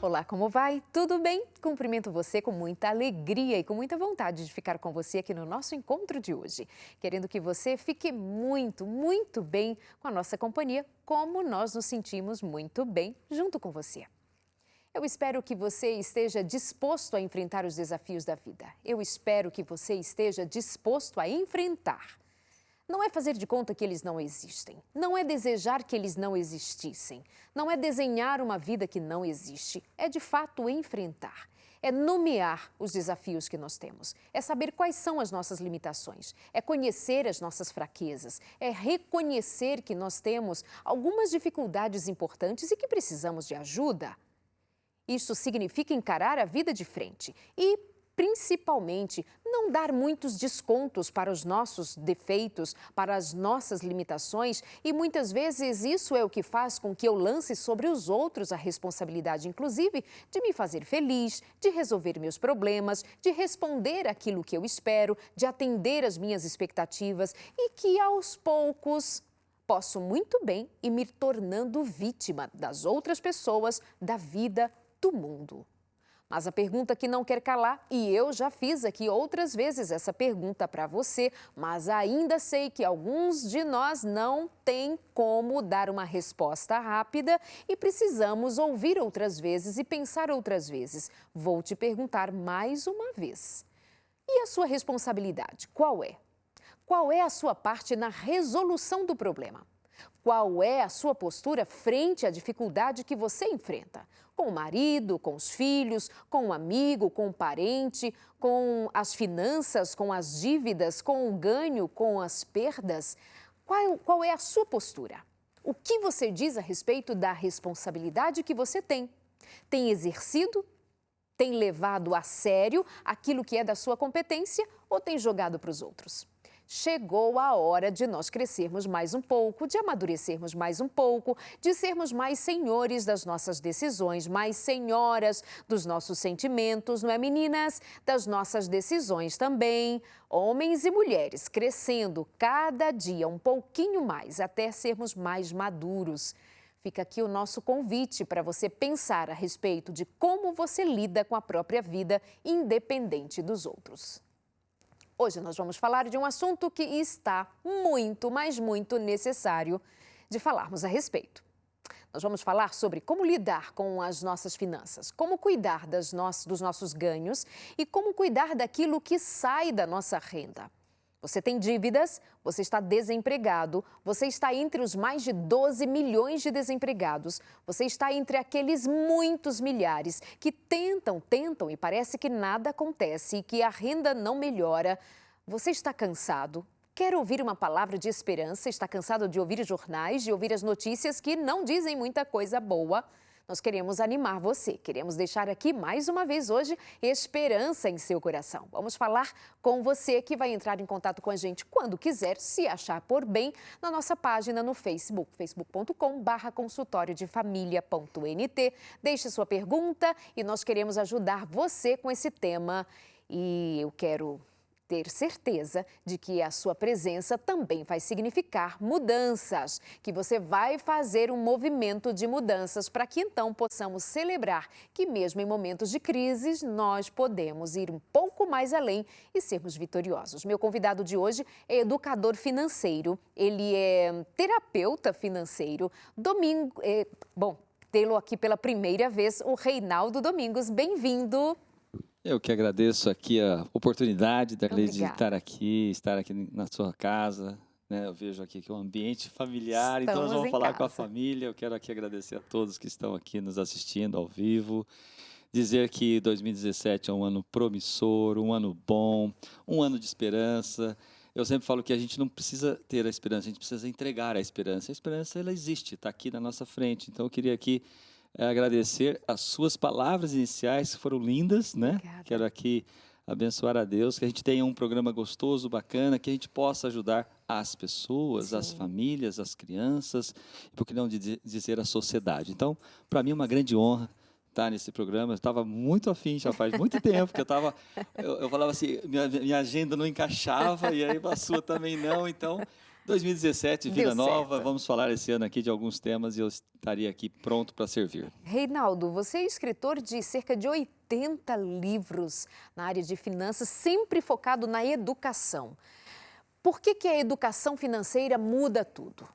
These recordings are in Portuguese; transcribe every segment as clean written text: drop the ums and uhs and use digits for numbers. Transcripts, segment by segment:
Olá, como vai? Tudo bem? Cumprimento você com muita alegria e com muita vontade de ficar com você aqui no nosso encontro de hoje. Querendo que você fique muito bem com a nossa companhia, como nós nos sentimos muito bem junto com você. Eu espero que você esteja disposto a enfrentar os desafios da vida. Eu espero que você esteja disposto a enfrentar. Não é fazer de conta que eles não existem. Não é desejar que eles não existissem. Não é desenhar uma vida que não existe. É de fato enfrentar. É nomear os desafios que nós temos. É saber quais são as nossas limitações. É conhecer as nossas fraquezas. É reconhecer que nós temos algumas dificuldades importantes e que precisamos de ajuda. Isso significa encarar a vida de frente e, principalmente, não dar muitos descontos para os nossos defeitos, para as nossas limitações, e muitas vezes isso é o que faz com que eu lance sobre os outros a responsabilidade, inclusive, de me fazer feliz, de resolver meus problemas, de responder aquilo que eu espero, de atender às minhas expectativas e que, aos poucos, posso muito bem ir me tornando vítima das outras pessoas, da vida, do mundo. Mas a pergunta que não quer calar, e eu já fiz aqui outras vezes essa pergunta para você, mas ainda sei que alguns de nós não têm como dar uma resposta rápida e precisamos ouvir outras vezes e pensar outras vezes. Vou te perguntar mais uma vez. E a sua responsabilidade, qual é? Qual é a sua parte na resolução do problema? Qual é a sua postura frente à dificuldade que você enfrenta? Com o marido, com os filhos, com um amigo, com um parente, com as finanças, com as dívidas, com o ganho, com as perdas? Qual é a sua postura? O que você diz a respeito da responsabilidade que você tem? Tem exercido? Tem levado a sério aquilo que é da sua competência ou tem jogado para os outros? Chegou a hora de nós crescermos mais um pouco, de amadurecermos mais um pouco, de sermos mais senhores das nossas decisões, mais senhoras dos nossos sentimentos, não é, meninas? Das nossas decisões também. Homens e mulheres crescendo cada dia um pouquinho mais, até sermos mais maduros. Fica aqui o nosso convite para você pensar a respeito de como você lida com a própria vida, independente dos outros. Hoje nós vamos falar de um assunto que está muito, mas muito necessário de falarmos a respeito. Nós vamos falar sobre como lidar com as nossas finanças, como cuidar dos nossos ganhos e como cuidar daquilo que sai da nossa renda. Você tem dívidas, você está desempregado, você está entre os mais de 12 milhões de desempregados, você está entre aqueles muitos milhares que tentam e parece que nada acontece e que a renda não melhora. Você está cansado? Quer ouvir uma palavra de esperança? Está cansado de ouvir jornais, de ouvir as notícias que não dizem muita coisa boa? Nós queremos animar você, queremos deixar aqui mais uma vez hoje esperança em seu coração. Vamos falar com você que vai entrar em contato com a gente quando quiser, se achar por bem, na nossa página no Facebook, facebook.com/consultoriodefamilia.nt. Deixe sua pergunta e nós queremos ajudar você com esse tema e eu quero ter certeza de que a sua presença também vai significar mudanças, que você vai fazer um movimento de mudanças para que então possamos celebrar que mesmo em momentos de crises nós podemos ir um pouco mais além e sermos vitoriosos. Meu convidado de hoje é educador financeiro, ele é terapeuta financeiro, tê-lo aqui pela primeira vez, o Reinaldo Domingos, bem-vindo. Eu que agradeço aqui a oportunidade da Lei de Obrigada. estar aqui na sua casa, né? Eu vejo aqui que é um ambiente familiar, então nós Estamos vamos em falar com a casa. família. Eu quero aqui agradecer a todos que estão aqui nos assistindo ao vivo, dizer que 2017 é um ano promissor, um ano bom, um ano de esperança. Eu sempre falo que a gente não precisa ter a esperança, a gente precisa entregar a esperança. A esperança, ela existe, está aqui na nossa frente. Então, eu queria aqui agradecer as suas palavras iniciais, que foram lindas, né? Obrigada. Quero aqui abençoar a Deus, que a gente tenha um programa gostoso, bacana, que a gente possa ajudar as pessoas, as Sim. famílias, as crianças, e por que não dizer a sociedade. Então, para mim é uma grande honra estar nesse programa. Eu estava muito afim, já faz muito tempo que eu falava assim, minha agenda não encaixava, e aí a sua também não, então 2017, Deu vida nova. certo. Vamos falar esse ano aqui de alguns temas e eu estaria aqui pronto para servir. Reinaldo, você é escritor de cerca de 80 livros na área de finanças, sempre focado na educação. Por que a educação financeira muda tudo?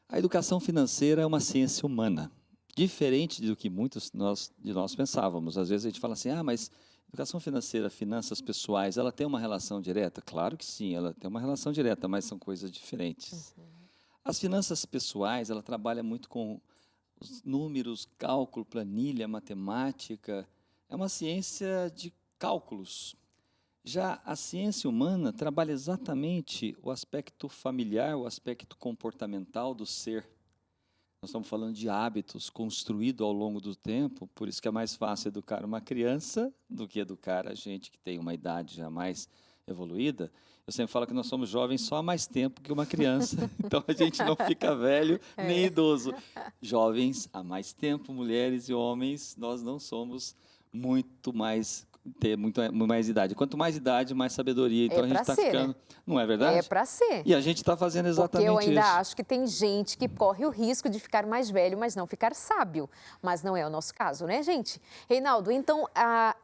A educação financeira é uma ciência humana, diferente do que muitos de nós pensávamos. Às vezes a gente fala assim, mas educação financeira, finanças pessoais, ela tem uma relação direta? Claro que sim, ela tem uma relação direta, mas são coisas diferentes. As finanças pessoais, ela trabalha muito com os números, cálculo, planilha, matemática. É uma ciência de cálculos. Já a ciência humana trabalha exatamente o aspecto familiar, o aspecto comportamental do ser. Nós estamos falando de hábitos construídos ao longo do tempo, por isso que é mais fácil educar uma criança do que educar a gente que tem uma idade já mais evoluída. Eu sempre falo que nós somos jovens só há mais tempo que uma criança, então a gente não fica velho nem idoso. Jovens há mais tempo, mulheres e homens, nós não somos ter muito mais idade. Quanto mais idade, mais sabedoria. Então a gente está ficando. Né? Não é verdade? É para ser. E a gente está fazendo exatamente isso. Porque eu ainda acho que tem gente que corre o risco de ficar mais velho, mas não ficar sábio. Mas não é o nosso caso, né, gente? Reinaldo, então a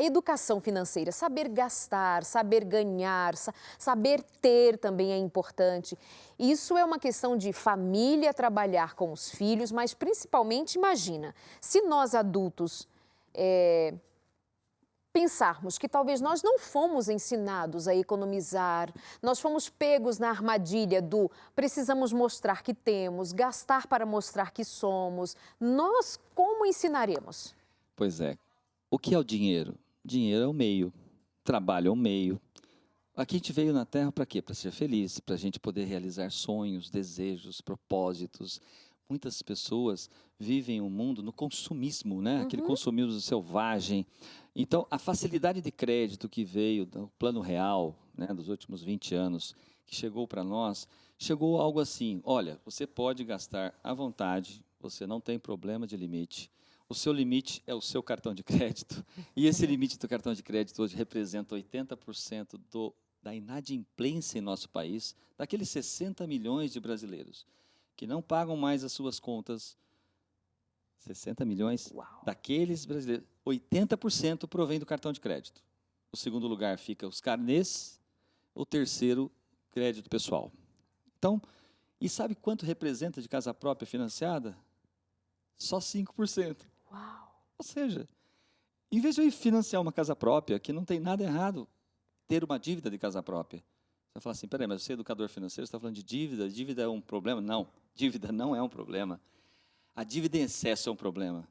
educação financeira, saber gastar, saber ganhar, saber ter também é importante. Isso é uma questão de família trabalhar com os filhos, mas principalmente, imagina, se nós adultos pensarmos que talvez nós não fomos ensinados a economizar, nós fomos pegos na armadilha do precisamos mostrar que temos, gastar para mostrar que somos, nós como ensinaremos? Pois é. O que é o dinheiro? Dinheiro é o meio, trabalho é o meio. Aqui a gente veio na Terra para quê? Para ser feliz, para a gente poder realizar sonhos, desejos, propósitos. Muitas pessoas vivem um mundo no consumismo, né? Aquele consumismo selvagem. Então, a facilidade de crédito que veio do Plano Real, né, dos últimos 20 anos, que chegou para nós, chegou algo assim, olha, você pode gastar à vontade, você não tem problema de limite. O seu limite é o seu cartão de crédito. E esse limite do cartão de crédito hoje representa 80% da inadimplência em nosso país, daqueles 60 milhões de brasileiros que não pagam mais as suas contas, 60 milhões, Uau. Daqueles brasileiros, 80% provém do cartão de crédito. O segundo lugar fica os carnês, o terceiro, crédito pessoal. Então, e sabe quanto representa de casa própria financiada? Só 5%. Uau. Ou seja, em vez de eu ir financiar uma casa própria, que não tem nada errado ter uma dívida de casa própria, você vai falar assim, peraí, mas você é educador financeiro, você está falando de dívida é um problema? Não, dívida não é um problema. A dívida em excesso é um problema.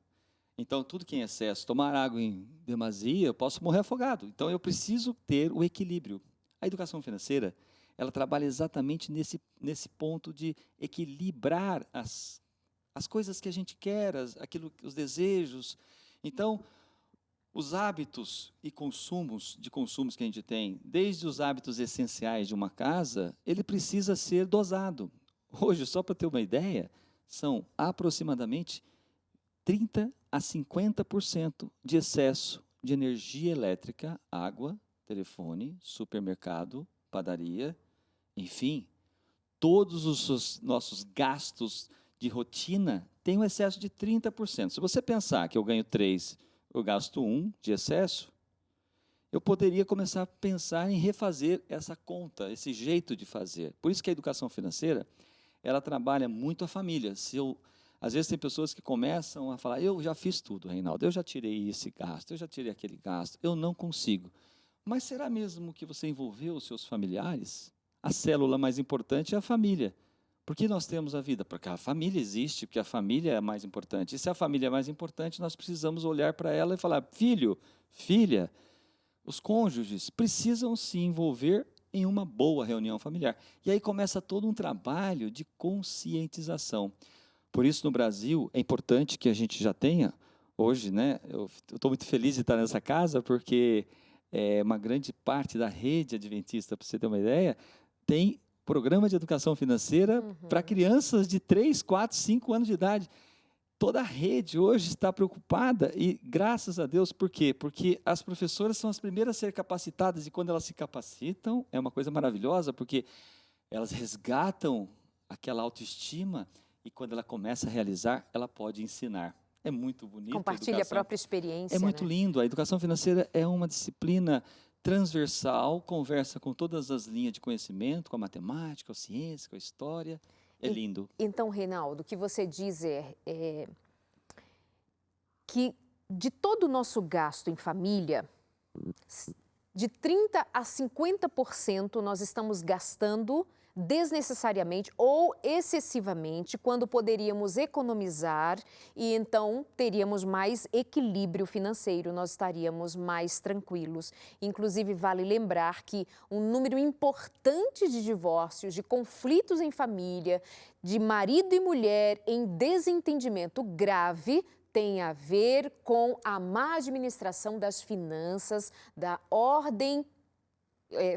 Então, tudo que é em excesso, tomar água em demasia, eu posso morrer afogado. Então, eu preciso ter o equilíbrio. A educação financeira, ela trabalha exatamente nesse ponto de equilibrar as coisas que a gente quer, os desejos. Então, os hábitos e consumos que a gente tem, desde os hábitos essenciais de uma casa, ele precisa ser dosado. Hoje, só para ter uma ideia, são aproximadamente 30% a 50% de excesso de energia elétrica, água, telefone, supermercado, padaria, enfim, todos os nossos gastos de rotina têm um excesso de 30%. Se você pensar que eu ganho 3, eu gasto 1 de excesso, eu poderia começar a pensar em refazer essa conta, esse jeito de fazer. Por isso que a educação financeira, ela trabalha muito a família. Às vezes tem pessoas que começam a falar, eu já fiz tudo, Reinaldo, eu já tirei esse gasto, eu já tirei aquele gasto, eu não consigo. Mas será mesmo que você envolveu os seus familiares? A célula mais importante é a família. Por que nós temos a vida? Porque a família existe, porque a família é a mais importante. E se a família é mais importante, nós precisamos olhar para ela e falar, filho, filha, os cônjuges precisam se envolver em uma boa reunião familiar. E aí começa todo um trabalho de conscientização. Por isso, no Brasil, é importante que a gente já tenha, hoje, né? Eu estou muito feliz de estar nessa casa, porque uma grande parte da rede adventista, para você ter uma ideia, tem programa de educação financeira para crianças de 3, 4, 5 anos de idade. Toda a rede hoje está preocupada e, graças a Deus, por quê? Porque as professoras são as primeiras a ser capacitadas e quando elas se capacitam, é uma coisa maravilhosa, porque elas resgatam aquela autoestima e quando ela começa a realizar, ela pode ensinar. É muito bonito. Compartilha a própria experiência. É muito né? lindo. A educação financeira é uma disciplina transversal, conversa com todas as linhas de conhecimento, com a matemática, com a ciência, com a história. É lindo. Então, Reinaldo, o que você diz é que de todo o nosso gasto em família, de 30% a 50% nós estamos gastando desnecessariamente ou excessivamente quando poderíamos economizar e então teríamos mais equilíbrio financeiro, nós estaríamos mais tranquilos. Inclusive, vale lembrar que um número importante de divórcios, de conflitos em família, de marido e mulher em desentendimento grave tem a ver com a má administração das finanças, da ordem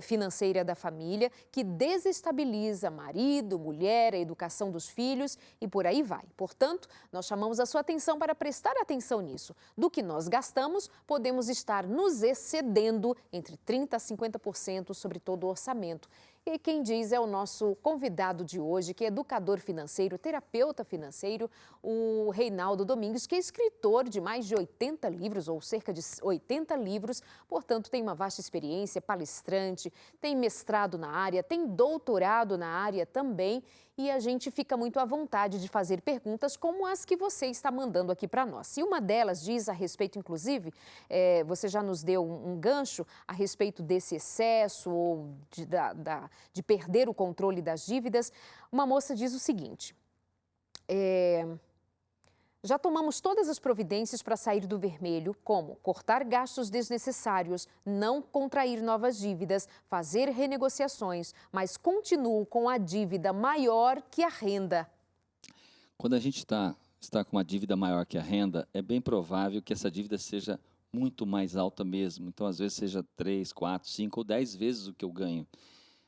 financeira da família, que desestabiliza marido, mulher, a educação dos filhos e por aí vai. Portanto, nós chamamos a sua atenção para prestar atenção nisso. Do que nós gastamos, podemos estar nos excedendo entre 30% a 50% sobre todo o orçamento. E quem diz é o nosso convidado de hoje, que é educador financeiro, terapeuta financeiro, o Reinaldo Domingues, que é escritor de mais de 80 livros, ou cerca de 80 livros, portanto tem uma vasta experiência, palestrante, tem mestrado na área, tem doutorado na área também, e a gente fica muito à vontade de fazer perguntas como as que você está mandando aqui para nós. E uma delas diz a respeito, inclusive, você já nos deu um gancho a respeito desse excesso ou de perder o controle das dívidas. Uma moça diz o seguinte: já tomamos todas as providências para sair do vermelho, como cortar gastos desnecessários, não contrair novas dívidas, fazer renegociações, mas continuo com a dívida maior que a renda. Quando a gente está com uma dívida maior que a renda, é bem provável que essa dívida seja muito mais alta mesmo. Então, às vezes, seja 3, 4, 5 ou 10 vezes o que eu ganho.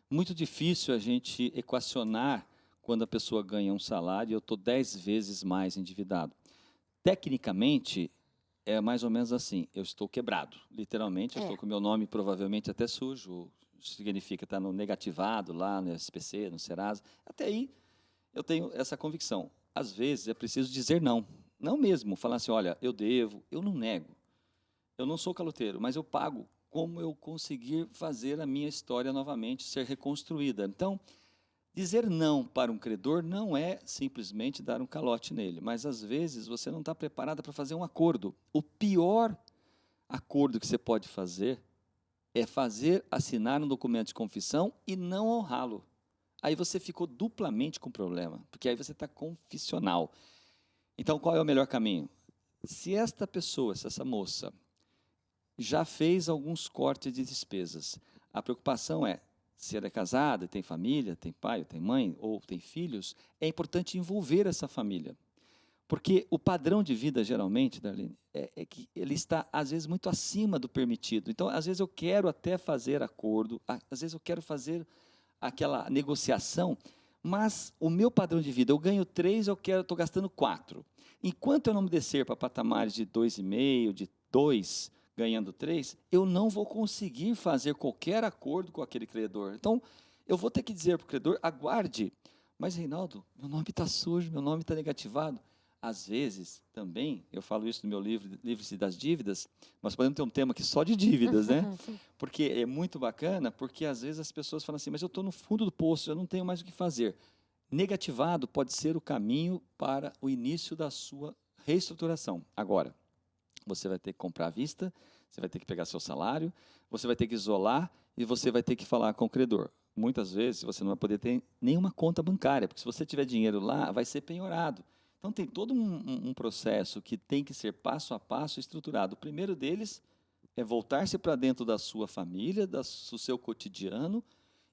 Muito difícil a gente equacionar quando a pessoa ganha um salário e eu estou 10 vezes mais endividado. Tecnicamente, é mais ou menos assim, eu estou quebrado, literalmente, eu estou com o meu nome provavelmente até sujo, significa estar no negativado lá no SPC, no Serasa, até aí eu tenho essa convicção. Às vezes é preciso dizer não, não mesmo, falar assim, olha, eu devo, eu não nego, eu não sou caloteiro, mas eu pago como eu conseguir fazer a minha história novamente ser reconstruída. Então, dizer não para um credor não é simplesmente dar um calote nele, mas às vezes você não está preparada para fazer um acordo. O pior acordo que você pode fazer é assinar um documento de confissão e não honrá-lo. Aí você ficou duplamente com problema, porque aí você está confissional. Então, qual é o melhor caminho? Se esta pessoa, se essa moça, já fez alguns cortes de despesas, a preocupação é, se ela é casada, tem família, tem pai, tem mãe, ou tem filhos, é importante envolver essa família. Porque o padrão de vida, geralmente, Darlene, é que ele está, às vezes, muito acima do permitido. Então, às vezes, eu quero até fazer acordo, às vezes, eu quero fazer aquela negociação, mas o meu padrão de vida, eu ganho 3, eu estou gastando 4. Enquanto eu não me descer para patamares de 2,5, de 2, ganhando 3, eu não vou conseguir fazer qualquer acordo com aquele credor. Então, eu vou ter que dizer para o credor, aguarde. Mas, Reinaldo, meu nome está sujo, meu nome está negativado. Às vezes, também, eu falo isso no meu livro, Livre-se das Dívidas, nós podemos ter um tema aqui só de dívidas, né? Porque é muito bacana, porque às vezes as pessoas falam assim, mas eu estou no fundo do poço, eu não tenho mais o que fazer. Negativado pode ser o caminho para o início da sua reestruturação. Agora, você vai ter que comprar à vista, você vai ter que pegar seu salário, você vai ter que isolar e você vai ter que falar com o credor. Muitas vezes você não vai poder ter nenhuma conta bancária, porque se você tiver dinheiro lá, vai ser penhorado. Então tem todo um processo que tem que ser passo a passo estruturado. O primeiro deles é voltar-se para dentro da sua família, do seu cotidiano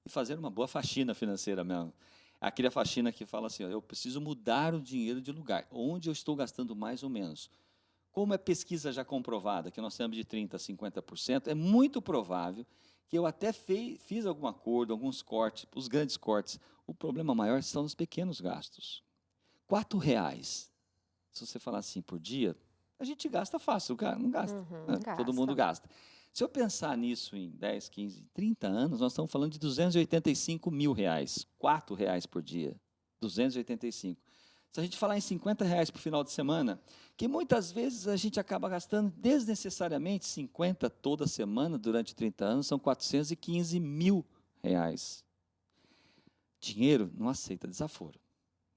e fazer uma boa faxina financeira mesmo. Aquela faxina que fala assim, ó, eu preciso mudar o dinheiro de lugar, onde eu estou gastando mais ou menos. Como é pesquisa já comprovada, que nós temos de 30% a 50%, é muito provável que eu até fiz algum acordo, alguns cortes, os grandes cortes. O problema maior são os pequenos gastos. R$4, se você falar assim por dia, a gente gasta fácil, não gasta. Gasta. Todo mundo gasta. Se eu pensar nisso em 10, 15, 30 anos, nós estamos falando de R$285 mil, R$4 por dia, 285. Se a gente falar em R$50 por final de semana, que muitas vezes a gente acaba gastando desnecessariamente 50 toda semana durante 30 anos, são R$415 mil. Dinheiro não aceita desaforo,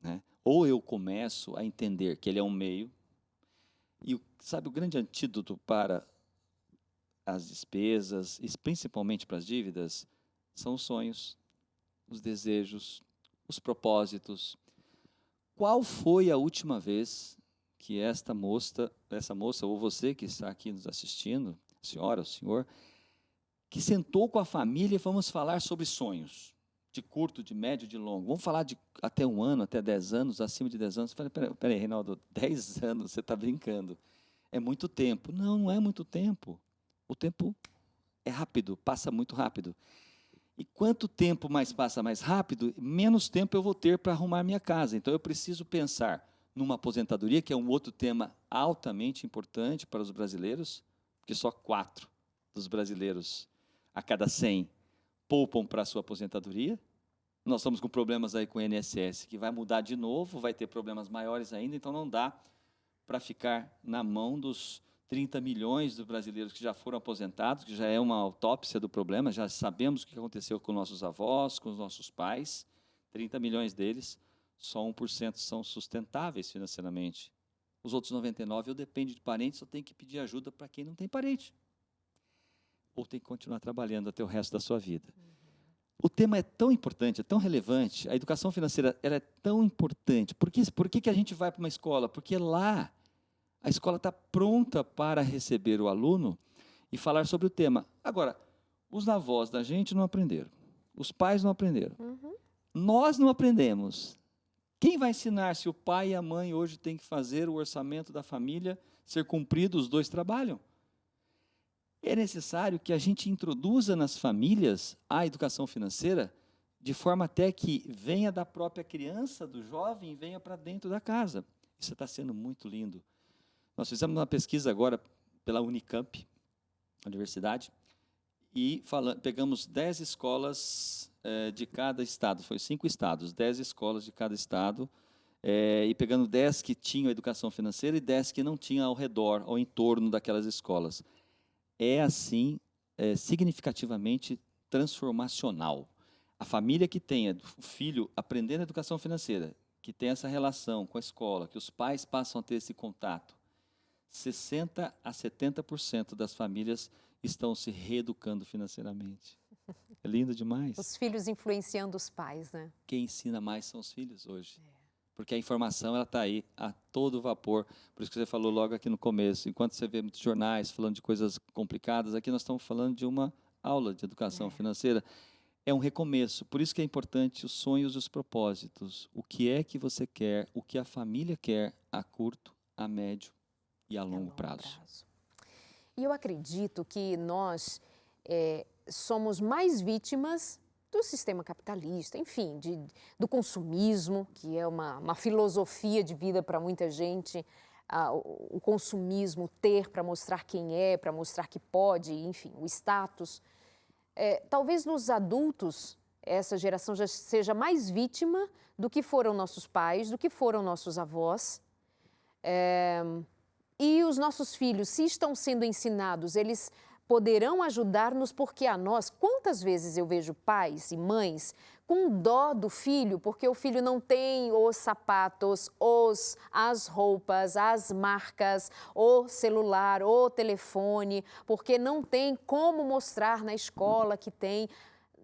né? Ou eu começo a entender que ele é um meio, e sabe o grande antídoto para as despesas, e principalmente para as dívidas, são os sonhos, os desejos, os propósitos. Qual foi a última vez que essa moça ou você que está aqui nos assistindo, senhora, o senhor, que sentou com a família e vamos falar sobre sonhos, de curto, de médio, de longo. Vamos falar de até 1 ano, até 10 anos, acima de 10 anos. Peraí, Reinaldo, 10 anos, você está brincando. É muito tempo. Não, não é muito tempo. O tempo é rápido, passa muito rápido. E quanto tempo mais passa mais rápido, menos tempo eu vou ter para arrumar minha casa. Então, eu preciso pensar numa aposentadoria, que é um outro tema altamente importante para os brasileiros, porque só 4 dos brasileiros a cada 100 poupam para a sua aposentadoria. Nós estamos com problemas aí com o INSS, que vai mudar de novo, vai ter problemas maiores ainda, então não dá para ficar na mão dos 30 milhões de brasileiros que já foram aposentados, que já é uma autópsia do problema, já sabemos o que aconteceu com nossos avós, com os nossos pais. 30 milhões deles, só 1% são sustentáveis financeiramente. Os outros 99% eu dependo de parentes, eu tenho que pedir ajuda para quem não tem parente. Ou tem que continuar trabalhando até o resto da sua vida. O tema é tão importante, é tão relevante, a educação financeira ela é tão importante. Por que a gente vai para uma escola? Porque lá a escola está pronta para receber o aluno e falar sobre o tema. Agora, os avós da gente não aprenderam, os pais não aprenderam, nós não aprendemos. Quem vai ensinar se o pai e a mãe hoje têm que fazer o orçamento da família ser cumprido, os dois trabalham? É necessário que a gente introduza nas famílias a educação financeira de forma até que venha da própria criança, do jovem, venha para dentro da casa. Isso está sendo muito lindo. Nós fizemos uma pesquisa agora pela Unicamp, universidade, e pegamos 10 escolas de cada estado, foi 5 estados, 10 escolas de cada estado, e pegando 10 que tinham educação financeira e 10 que não tinham ao redor, ao entorno daquelas escolas. É assim, significativamente transformacional. A família que tenha o filho aprendendo educação financeira, que tem essa relação com a escola, que os pais passam a ter esse contato, 60% a 70% das famílias estão se reeducando financeiramente. É lindo demais. Os filhos influenciando os pais, né? Quem ensina mais são os filhos hoje. Porque a informação ela está aí a todo vapor. Por isso que você falou logo aqui no começo. Enquanto você vê muitos jornais falando de coisas complicadas, aqui nós estamos falando de uma aula de educação financeira. É um recomeço. Por isso que é importante os sonhos e os propósitos. O que é que você quer, o que a família quer a curto, a médio e a longo prazo. E eu acredito que nós somos mais vítimas do sistema capitalista, enfim, do consumismo, que é uma filosofia de vida para muita gente, o consumismo, ter para mostrar quem é, para mostrar que pode, enfim, o status. Talvez nos adultos, essa geração já seja mais vítima do que foram nossos pais, do que foram nossos avós. E os nossos filhos, se estão sendo ensinados, eles poderão ajudar-nos, porque a nós, quantas vezes eu vejo pais e mães com dó do filho, porque o filho não tem os sapatos, as roupas, as marcas, o celular, o telefone, porque não tem como mostrar na escola que tem.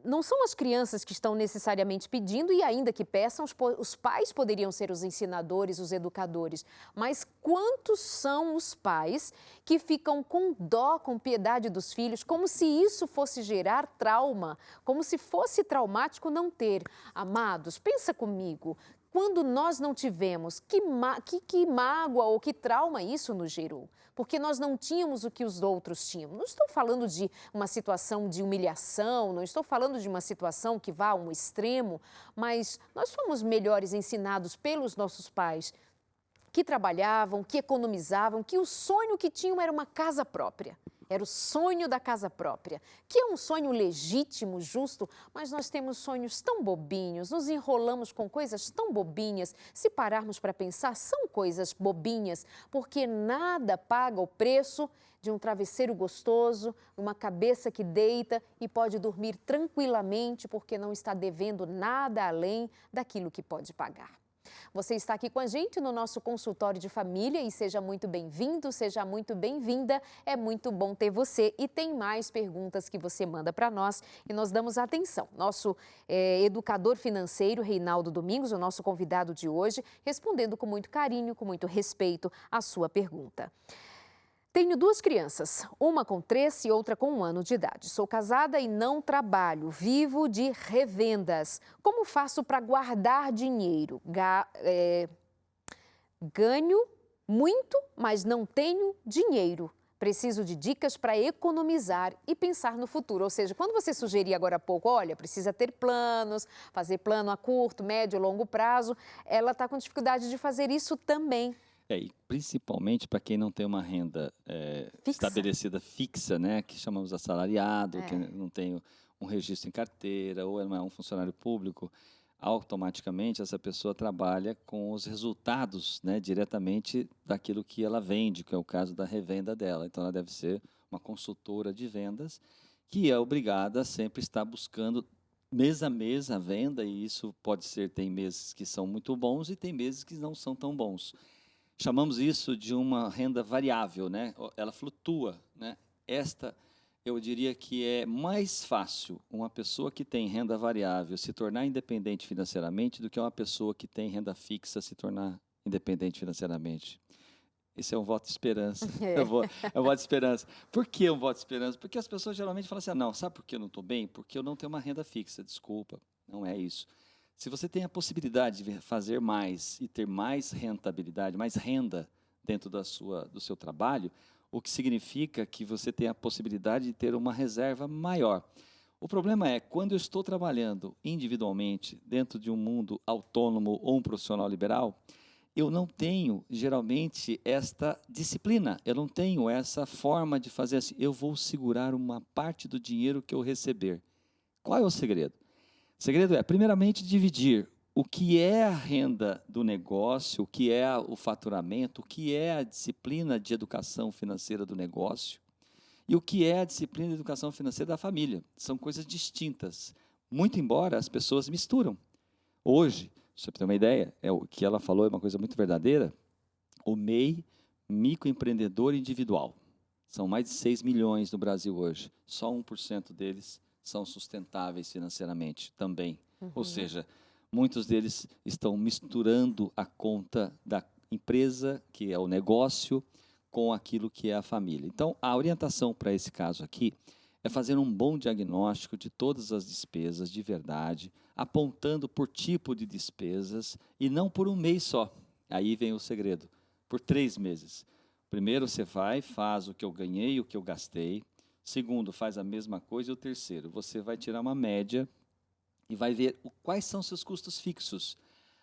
Não são as crianças que estão necessariamente pedindo, e ainda que peçam, os pais poderiam ser os ensinadores, os educadores. Mas quantos são os pais que ficam com dó, com piedade dos filhos, como se isso fosse gerar trauma, como se fosse traumático não ter? Amados, pensa comigo. Quando nós não tivemos, que mágoa ou que trauma isso nos gerou? Porque nós não tínhamos o que os outros tinham. Não estou falando de uma situação de humilhação, não estou falando de uma situação que vá a um extremo, mas nós fomos melhores ensinados pelos nossos pais. que trabalhavam, que economizavam, que o sonho que tinham era uma casa própria. Era o sonho da casa própria, que é um sonho legítimo, justo, mas nós temos sonhos tão bobinhos, nos enrolamos com coisas tão bobinhas. Se pararmos para pensar, são coisas bobinhas, porque nada paga o preço de um travesseiro gostoso, uma cabeça que deita e pode dormir tranquilamente porque não está devendo nada além daquilo que pode pagar. Você está aqui com a gente no nosso consultório de família e seja muito bem-vindo, seja muito bem-vinda. É muito bom ter você e tem mais perguntas que você manda para nós e nós damos atenção. Nosso educador financeiro, Reinaldo Domingos, o nosso convidado de hoje, respondendo com muito carinho, com muito respeito a sua pergunta. Tenho 2 crianças, uma com 3 e outra com 1 ano de idade. Sou casada e não trabalho, vivo de revendas. Como faço para guardar dinheiro? Ganho muito, mas não tenho dinheiro. Preciso de dicas para economizar e pensar no futuro. Ou seja, quando você sugeria agora há pouco, olha, precisa ter planos, fazer plano a curto, médio, longo prazo, ela está com dificuldade de fazer isso também. E principalmente para quem não tem uma renda estabelecida fixa, né, que chamamos assalariado, que não tem um registro em carteira, ou não é um funcionário público, automaticamente essa pessoa trabalha com os resultados, né, diretamente daquilo que ela vende, que é o caso da revenda dela. Então, ela deve ser uma consultora de vendas que é obrigada a sempre estar buscando mês a mês a venda, e isso pode ser, tem meses que são muito bons e tem meses que não são tão bons. Chamamos isso de uma renda variável, né? Ela flutua, né? Eu diria que é mais fácil uma pessoa que tem renda variável se tornar independente financeiramente do que uma pessoa que tem renda fixa se tornar independente financeiramente. Esse é um voto de esperança. É um voto de esperança. Por que um voto de esperança? Porque as pessoas geralmente falam assim, não, sabe por que eu não estou bem? Porque eu não tenho uma renda fixa, desculpa, não é isso. Se você tem a possibilidade de fazer mais e ter mais rentabilidade, mais renda dentro do seu trabalho, o que significa que você tem a possibilidade de ter uma reserva maior. O problema é, quando eu estou trabalhando individualmente, dentro de um mundo autônomo ou um profissional liberal, eu não tenho, geralmente, esta disciplina, eu não tenho essa forma de fazer assim, eu vou segurar uma parte do dinheiro que eu receber. Qual é o segredo? O segredo é, primeiramente, dividir o que é a renda do negócio, o que é o faturamento, o que é a disciplina de educação financeira do negócio e o que é a disciplina de educação financeira da família. São coisas distintas, muito embora as pessoas misturam. Hoje, se você ter uma ideia, o que ela falou é uma coisa muito verdadeira, o MEI, microempreendedor individual. São mais de 6 milhões no Brasil hoje, só 1% deles são sustentáveis financeiramente também. Ou seja, muitos deles estão misturando a conta da empresa, que é o negócio, com aquilo que é a família. Então, a orientação para esse caso aqui é fazer um bom diagnóstico de todas as despesas de verdade, apontando por tipo de despesas e não por um mês só. Aí vem o segredo, por 3 meses. Primeiro você faz o que eu ganhei, o que eu gastei. Segundo, faz a mesma coisa. E o terceiro, você vai tirar uma média e vai ver quais são seus custos fixos.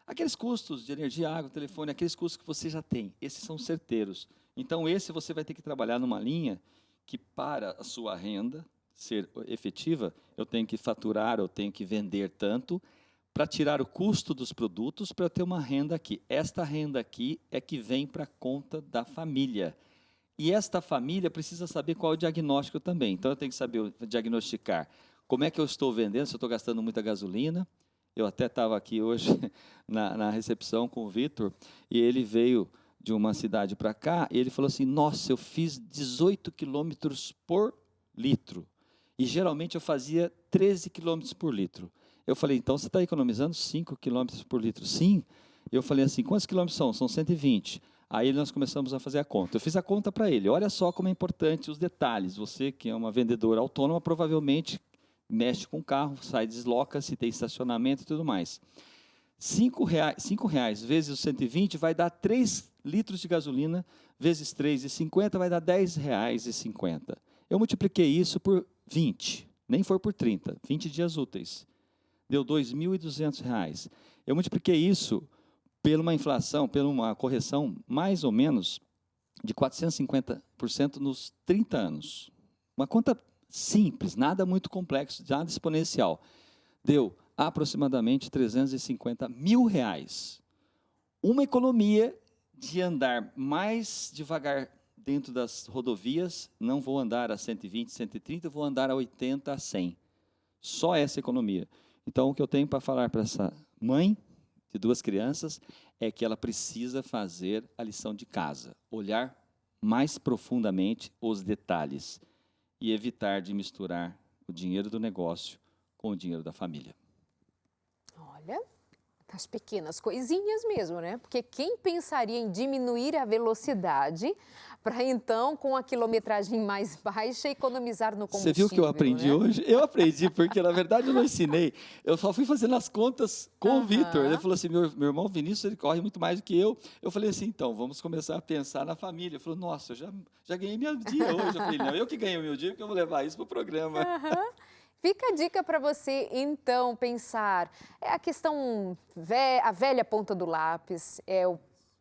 Aqueles custos de energia, água, telefone, aqueles custos que você já tem, esses são certeiros. Então, esse você vai ter que trabalhar numa linha que, para a sua renda ser efetiva, eu tenho que faturar, eu tenho que vender tanto, para tirar o custo dos produtos, para eu ter uma renda aqui. Esta renda aqui é que vem para a conta da família. E esta família precisa saber qual é o diagnóstico também. Então, eu tenho que saber diagnosticar como é que eu estou vendendo, se eu estou gastando muita gasolina. Eu até estava aqui hoje na recepção com o Vitor, e ele veio de uma cidade para cá, e ele falou assim, nossa, eu fiz 18 quilômetros por litro. E geralmente eu fazia 13 quilômetros por litro. Eu falei, então você está economizando 5 quilômetros por litro? Sim. Eu falei assim, quantos quilômetros são? São 120. Aí nós começamos a fazer a conta. Eu fiz a conta para ele. Olha só como é importante os detalhes. Você que é uma vendedora autônoma, provavelmente mexe com o carro, desloca, se tem estacionamento e tudo mais. R$5 vezes os 120 vai dar 3 litros de gasolina, vezes 3,50 vai dar R$10,50. Eu multipliquei isso por 20, nem foi por 30, 20 dias úteis. Deu R$2.200. Eu multipliquei isso pela uma inflação, pela uma correção mais ou menos de 450% nos 30 anos. Uma conta simples, nada muito complexo, nada exponencial. Deu aproximadamente R$350 mil. Uma economia de andar mais devagar dentro das rodovias, não vou andar a 120, 130, vou andar a 80, a 100. Só essa economia. Então, o que eu tenho para falar para essa mãe de 2 crianças é que ela precisa fazer a lição de casa, olhar mais profundamente os detalhes e evitar de misturar o dinheiro do negócio com o dinheiro da família. Olha, as pequenas coisinhas mesmo, né? Porque quem pensaria em diminuir a velocidade para então, com a quilometragem mais baixa, economizar no combustível? Você viu o que eu aprendi, né, hoje? Eu aprendi, porque na verdade eu não ensinei. Eu só fui fazendo as contas com o Vitor. Ele falou assim, meu irmão Vinícius, ele corre muito mais do que eu. Eu falei assim, então, vamos começar a pensar na família. Ele falou, nossa, eu já ganhei meu dia hoje. Eu falei, não, eu que ganhei o meu dia, porque eu vou levar isso para o programa. Fica a dica para você, então, pensar. É a questão, a velha ponta do lápis, é o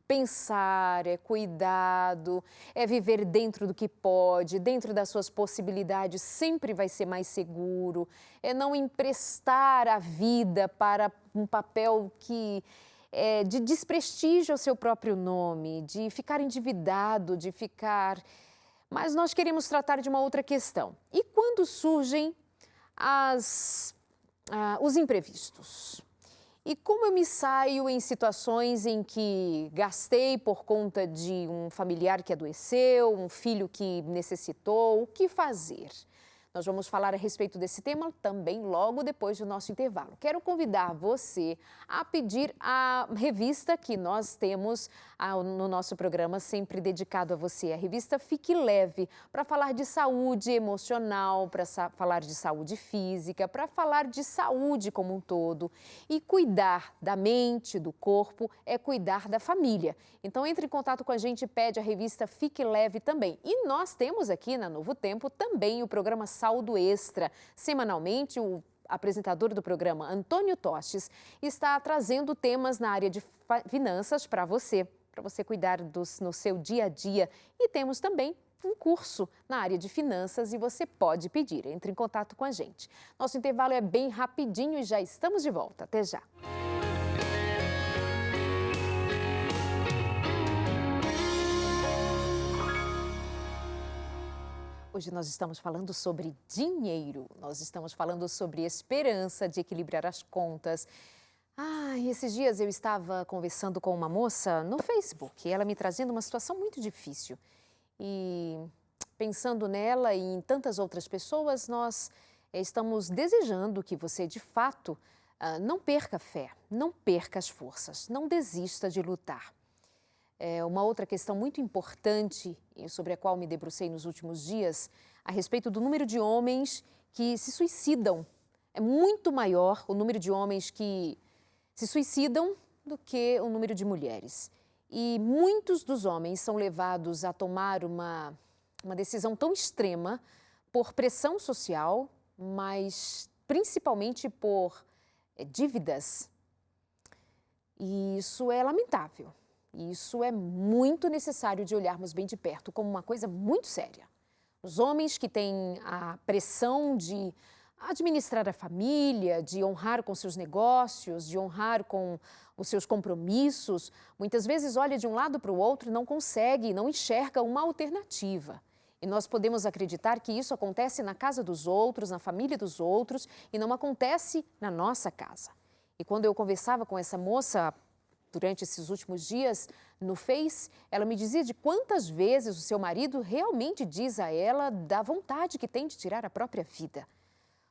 pensar, é cuidado, é viver dentro do que pode, dentro das suas possibilidades, sempre vai ser mais seguro. É não emprestar a vida para um papel que é de desprestígio ao seu próprio nome, de ficar endividado, de ficar... Mas nós queremos tratar de uma outra questão. E quando surgem os imprevistos? E como eu me saio em situações em que gastei por conta de um familiar que adoeceu, um filho que necessitou, o que fazer? Nós vamos falar a respeito desse tema também logo depois do nosso intervalo. Quero convidar você a pedir a revista que nós temos no nosso programa, sempre dedicado a você, a revista Fique Leve, para falar de saúde emocional, para falar de saúde física, para falar de saúde como um todo. E cuidar da mente, do corpo, é cuidar da família. Então, entre em contato com a gente e pede a revista Fique Leve também. E nós temos aqui na Novo Tempo também o programa Saldo Extra. Semanalmente, o apresentador do programa, Antônio Tostes, está trazendo temas na área de finanças para você cuidar no seu dia a dia. E temos também um curso na área de finanças e você pode pedir. Entre em contato com a gente. Nosso intervalo é bem rapidinho e já estamos de volta. Até já. Hoje nós estamos falando sobre dinheiro, nós estamos falando sobre esperança de equilibrar as contas. Esses dias eu estava conversando com uma moça no Facebook, ela me trazendo uma situação muito difícil. E pensando nela e em tantas outras pessoas, nós estamos desejando que você, de fato, não perca a fé, não perca as forças, não desista de lutar. Uma outra questão muito importante sobre a qual me debrucei nos últimos dias, a respeito do número de homens que se suicidam. É muito maior o número de homens que se suicidam do que o número de mulheres. E muitos dos homens são levados a tomar uma decisão tão extrema por pressão social, mas principalmente por dívidas. E isso é lamentável. Isso é muito necessário de olharmos bem de perto como uma coisa muito séria. Os homens que têm a pressão de administrar a família, de honrar com seus negócios, de honrar com os seus compromissos, muitas vezes olha de um lado para o outro e não consegue, não enxerga uma alternativa. E nós podemos acreditar que isso acontece na casa dos outros, na família dos outros e não acontece na nossa casa. E quando eu conversava com essa moça durante esses últimos dias no Face, ela me dizia de quantas vezes o seu marido realmente diz a ela da vontade que tem de tirar a própria vida.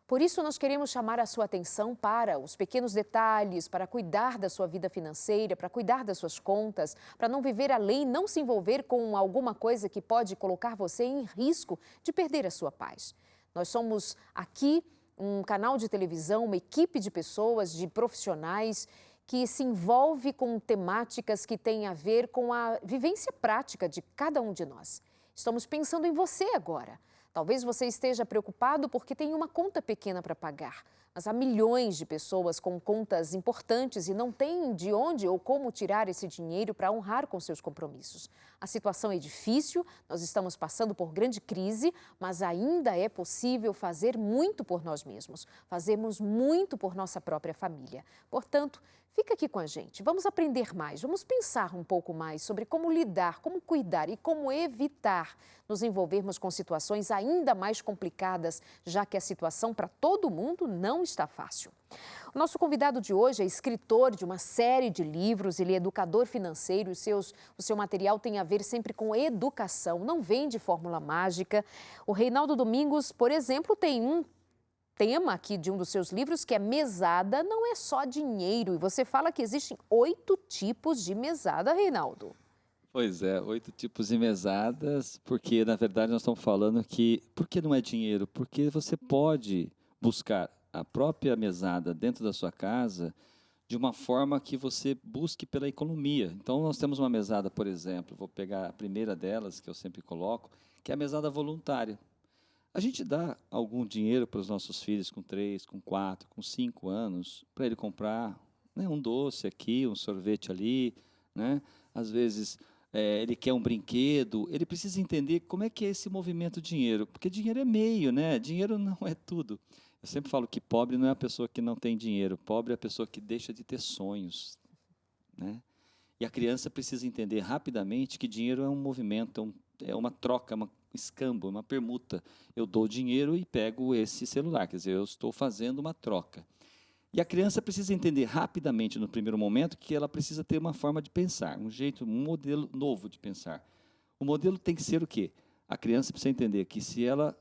Por isso, nós queremos chamar a sua atenção para os pequenos detalhes, para cuidar da sua vida financeira, para cuidar das suas contas, para não viver além, não se envolver com alguma coisa que pode colocar você em risco de perder a sua paz. Nós somos aqui um canal de televisão, uma equipe de pessoas, de profissionais que se envolve com temáticas que têm a ver com a vivência prática de cada um de nós. Estamos pensando em você agora. Talvez você esteja preocupado porque tem uma conta pequena para pagar. Mas há milhões de pessoas com contas importantes e não têm de onde ou como tirar esse dinheiro para honrar com seus compromissos. A situação é difícil, nós estamos passando por grande crise, mas ainda é possível fazer muito por nós mesmos. Fazemos muito por nossa própria família. Portanto, fica aqui com a gente. Vamos aprender mais, vamos pensar um pouco mais sobre como lidar, como cuidar e como evitar nos envolvermos com situações ainda mais complicadas, já que a situação para todo mundo não está fácil. O nosso convidado de hoje é escritor de uma série de livros, ele é educador financeiro, o seu material tem a ver sempre com educação, não vem de fórmula mágica. O Reinaldo Domingos, por exemplo, tem um tema aqui de um dos seus livros que é mesada não é só dinheiro. E você fala que existem 8 tipos de mesada, Reinaldo. Pois é, 8 tipos de mesadas, porque na verdade nós estamos falando que, por que não é dinheiro? Porque você pode buscar a própria mesada dentro da sua casa de uma forma que você busque pela economia. Então nós temos uma mesada, por exemplo, vou pegar a primeira delas, que eu sempre coloco, que é a mesada voluntária. A gente dá algum dinheiro para os nossos filhos com 3, com 4, com 5 anos, para ele comprar, né, um doce aqui, um sorvete ali, né? Às vezes ele quer um brinquedo, ele precisa entender como é que é esse movimento dinheiro, porque dinheiro é meio, né? Dinheiro não é tudo. Eu sempre falo que pobre não é a pessoa que não tem dinheiro, pobre é a pessoa que deixa de ter sonhos, né? E a criança precisa entender rapidamente que dinheiro é um movimento, é uma troca, uma escambo, uma permuta. Eu dou dinheiro e pego esse celular, quer dizer, eu estou fazendo uma troca. E a criança precisa entender rapidamente, no primeiro momento, que ela precisa ter uma forma de pensar, um modelo novo de pensar. O modelo tem que ser o quê? A criança precisa entender que se ela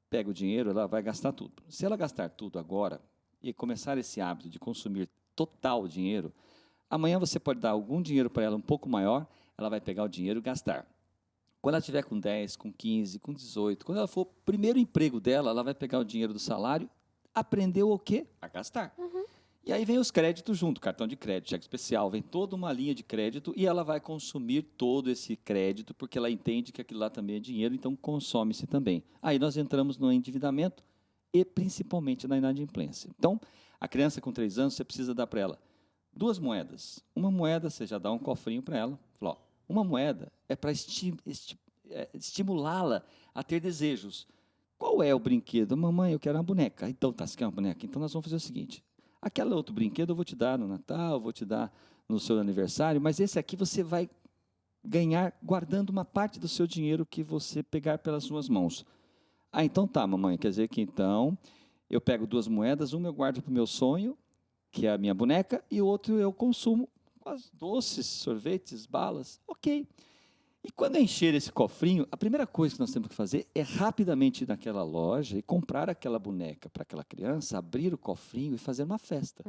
pega o dinheiro, ela vai gastar tudo. Se ela gastar tudo agora e começar esse hábito de consumir total dinheiro, amanhã você pode dar algum dinheiro para ela um pouco maior, ela vai pegar o dinheiro e gastar. Quando ela tiver com 10, com 15, com 18, quando ela for o primeiro emprego dela, ela vai pegar o dinheiro do salário, aprendeu o quê? A gastar. E aí vem os créditos junto, cartão de crédito, cheque especial, vem toda uma linha de crédito e ela vai consumir todo esse crédito, porque ela entende que aquilo lá também é dinheiro, então consome-se também. Aí nós entramos no endividamento e principalmente na inadimplência. Então, a criança com 3 anos, você precisa dar para ela 2 moedas. Uma moeda, você já dá um cofrinho para ela. Fala, ó, uma moeda é para estimulá-la a ter desejos. Qual é o brinquedo? Mamãe, eu quero uma boneca. Então, tá, você quer uma boneca? Então, nós vamos fazer o seguinte. Aquele outro brinquedo eu vou te dar no Natal, vou te dar no seu aniversário, mas esse aqui você vai ganhar guardando uma parte do seu dinheiro que você pegar pelas suas mãos. Ah, então tá, mamãe, quer dizer que então eu pego 2 moedas, uma eu guardo para o meu sonho, que é a minha boneca, e o outro eu consumo com as doces, sorvetes, balas, ok. E quando encher esse cofrinho, a primeira coisa que nós temos que fazer é rapidamente ir naquela loja e comprar aquela boneca para aquela criança, abrir o cofrinho e fazer uma festa.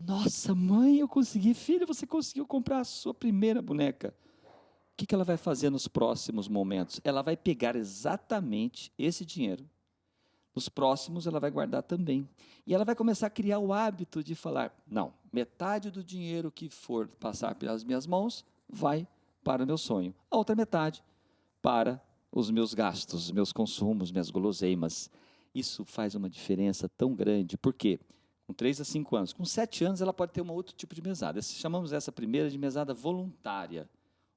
Nossa, mãe, eu consegui. Filho, você conseguiu comprar a sua primeira boneca. O que ela vai fazer nos próximos momentos? Ela vai pegar exatamente esse dinheiro. Nos próximos, ela vai guardar também. E ela vai começar a criar o hábito de falar, não, metade do dinheiro que for passar pelas minhas mãos vai para o meu sonho. A outra metade para os meus gastos, os meus consumos, minhas guloseimas. Isso faz uma diferença tão grande. Por quê? Com 3 a 5 anos. Com 7 anos, ela pode ter um outro tipo de mesada. Chamamos essa primeira de mesada voluntária.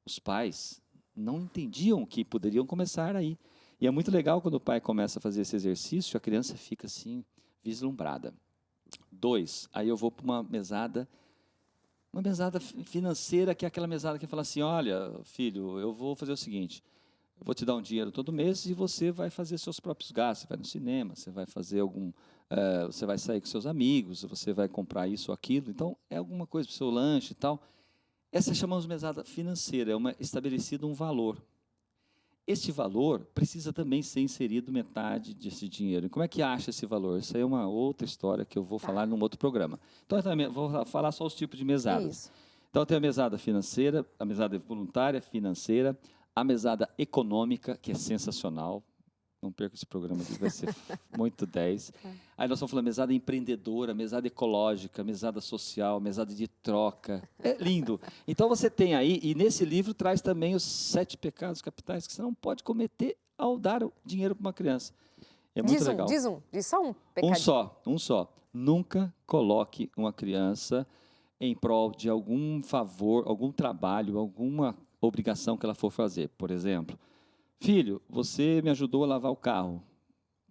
Os pais não entendiam que poderiam começar aí. E é muito legal quando o pai começa a fazer esse exercício, a criança fica assim, vislumbrada. 2, aí eu vou para uma mesada financeira, que é aquela mesada que fala assim, olha, filho, eu vou fazer o seguinte, eu vou te dar um dinheiro todo mês e você vai fazer seus próprios gastos, você vai no cinema, você vai fazer você vai sair com seus amigos, você vai comprar isso ou aquilo, então é alguma coisa para o seu lanche e tal. Essa chamamos de mesada financeira, é estabelecido um valor. Este valor precisa também ser inserido metade desse dinheiro. E como é que acha esse valor? Isso aí é uma outra história que eu vou falar num outro programa. Então, eu também vou falar só os tipos de mesadas. Isso. Então, tem a mesada financeira, a mesada voluntária financeira, a mesada econômica, que é sensacional. Não perca esse programa, que vai ser muito 10. Aí nós estamos falando mesada empreendedora, mesada ecológica, mesada social, mesada de troca. É lindo. Então você tem aí, e nesse livro traz também os 7 pecados capitais que você não pode cometer ao dar o dinheiro para uma criança. É muito legal. Diz só um pecadinho. Um só. Nunca coloque uma criança em prol de algum favor, algum trabalho, alguma obrigação que ela for fazer. Por exemplo, filho, você me ajudou a lavar o carro.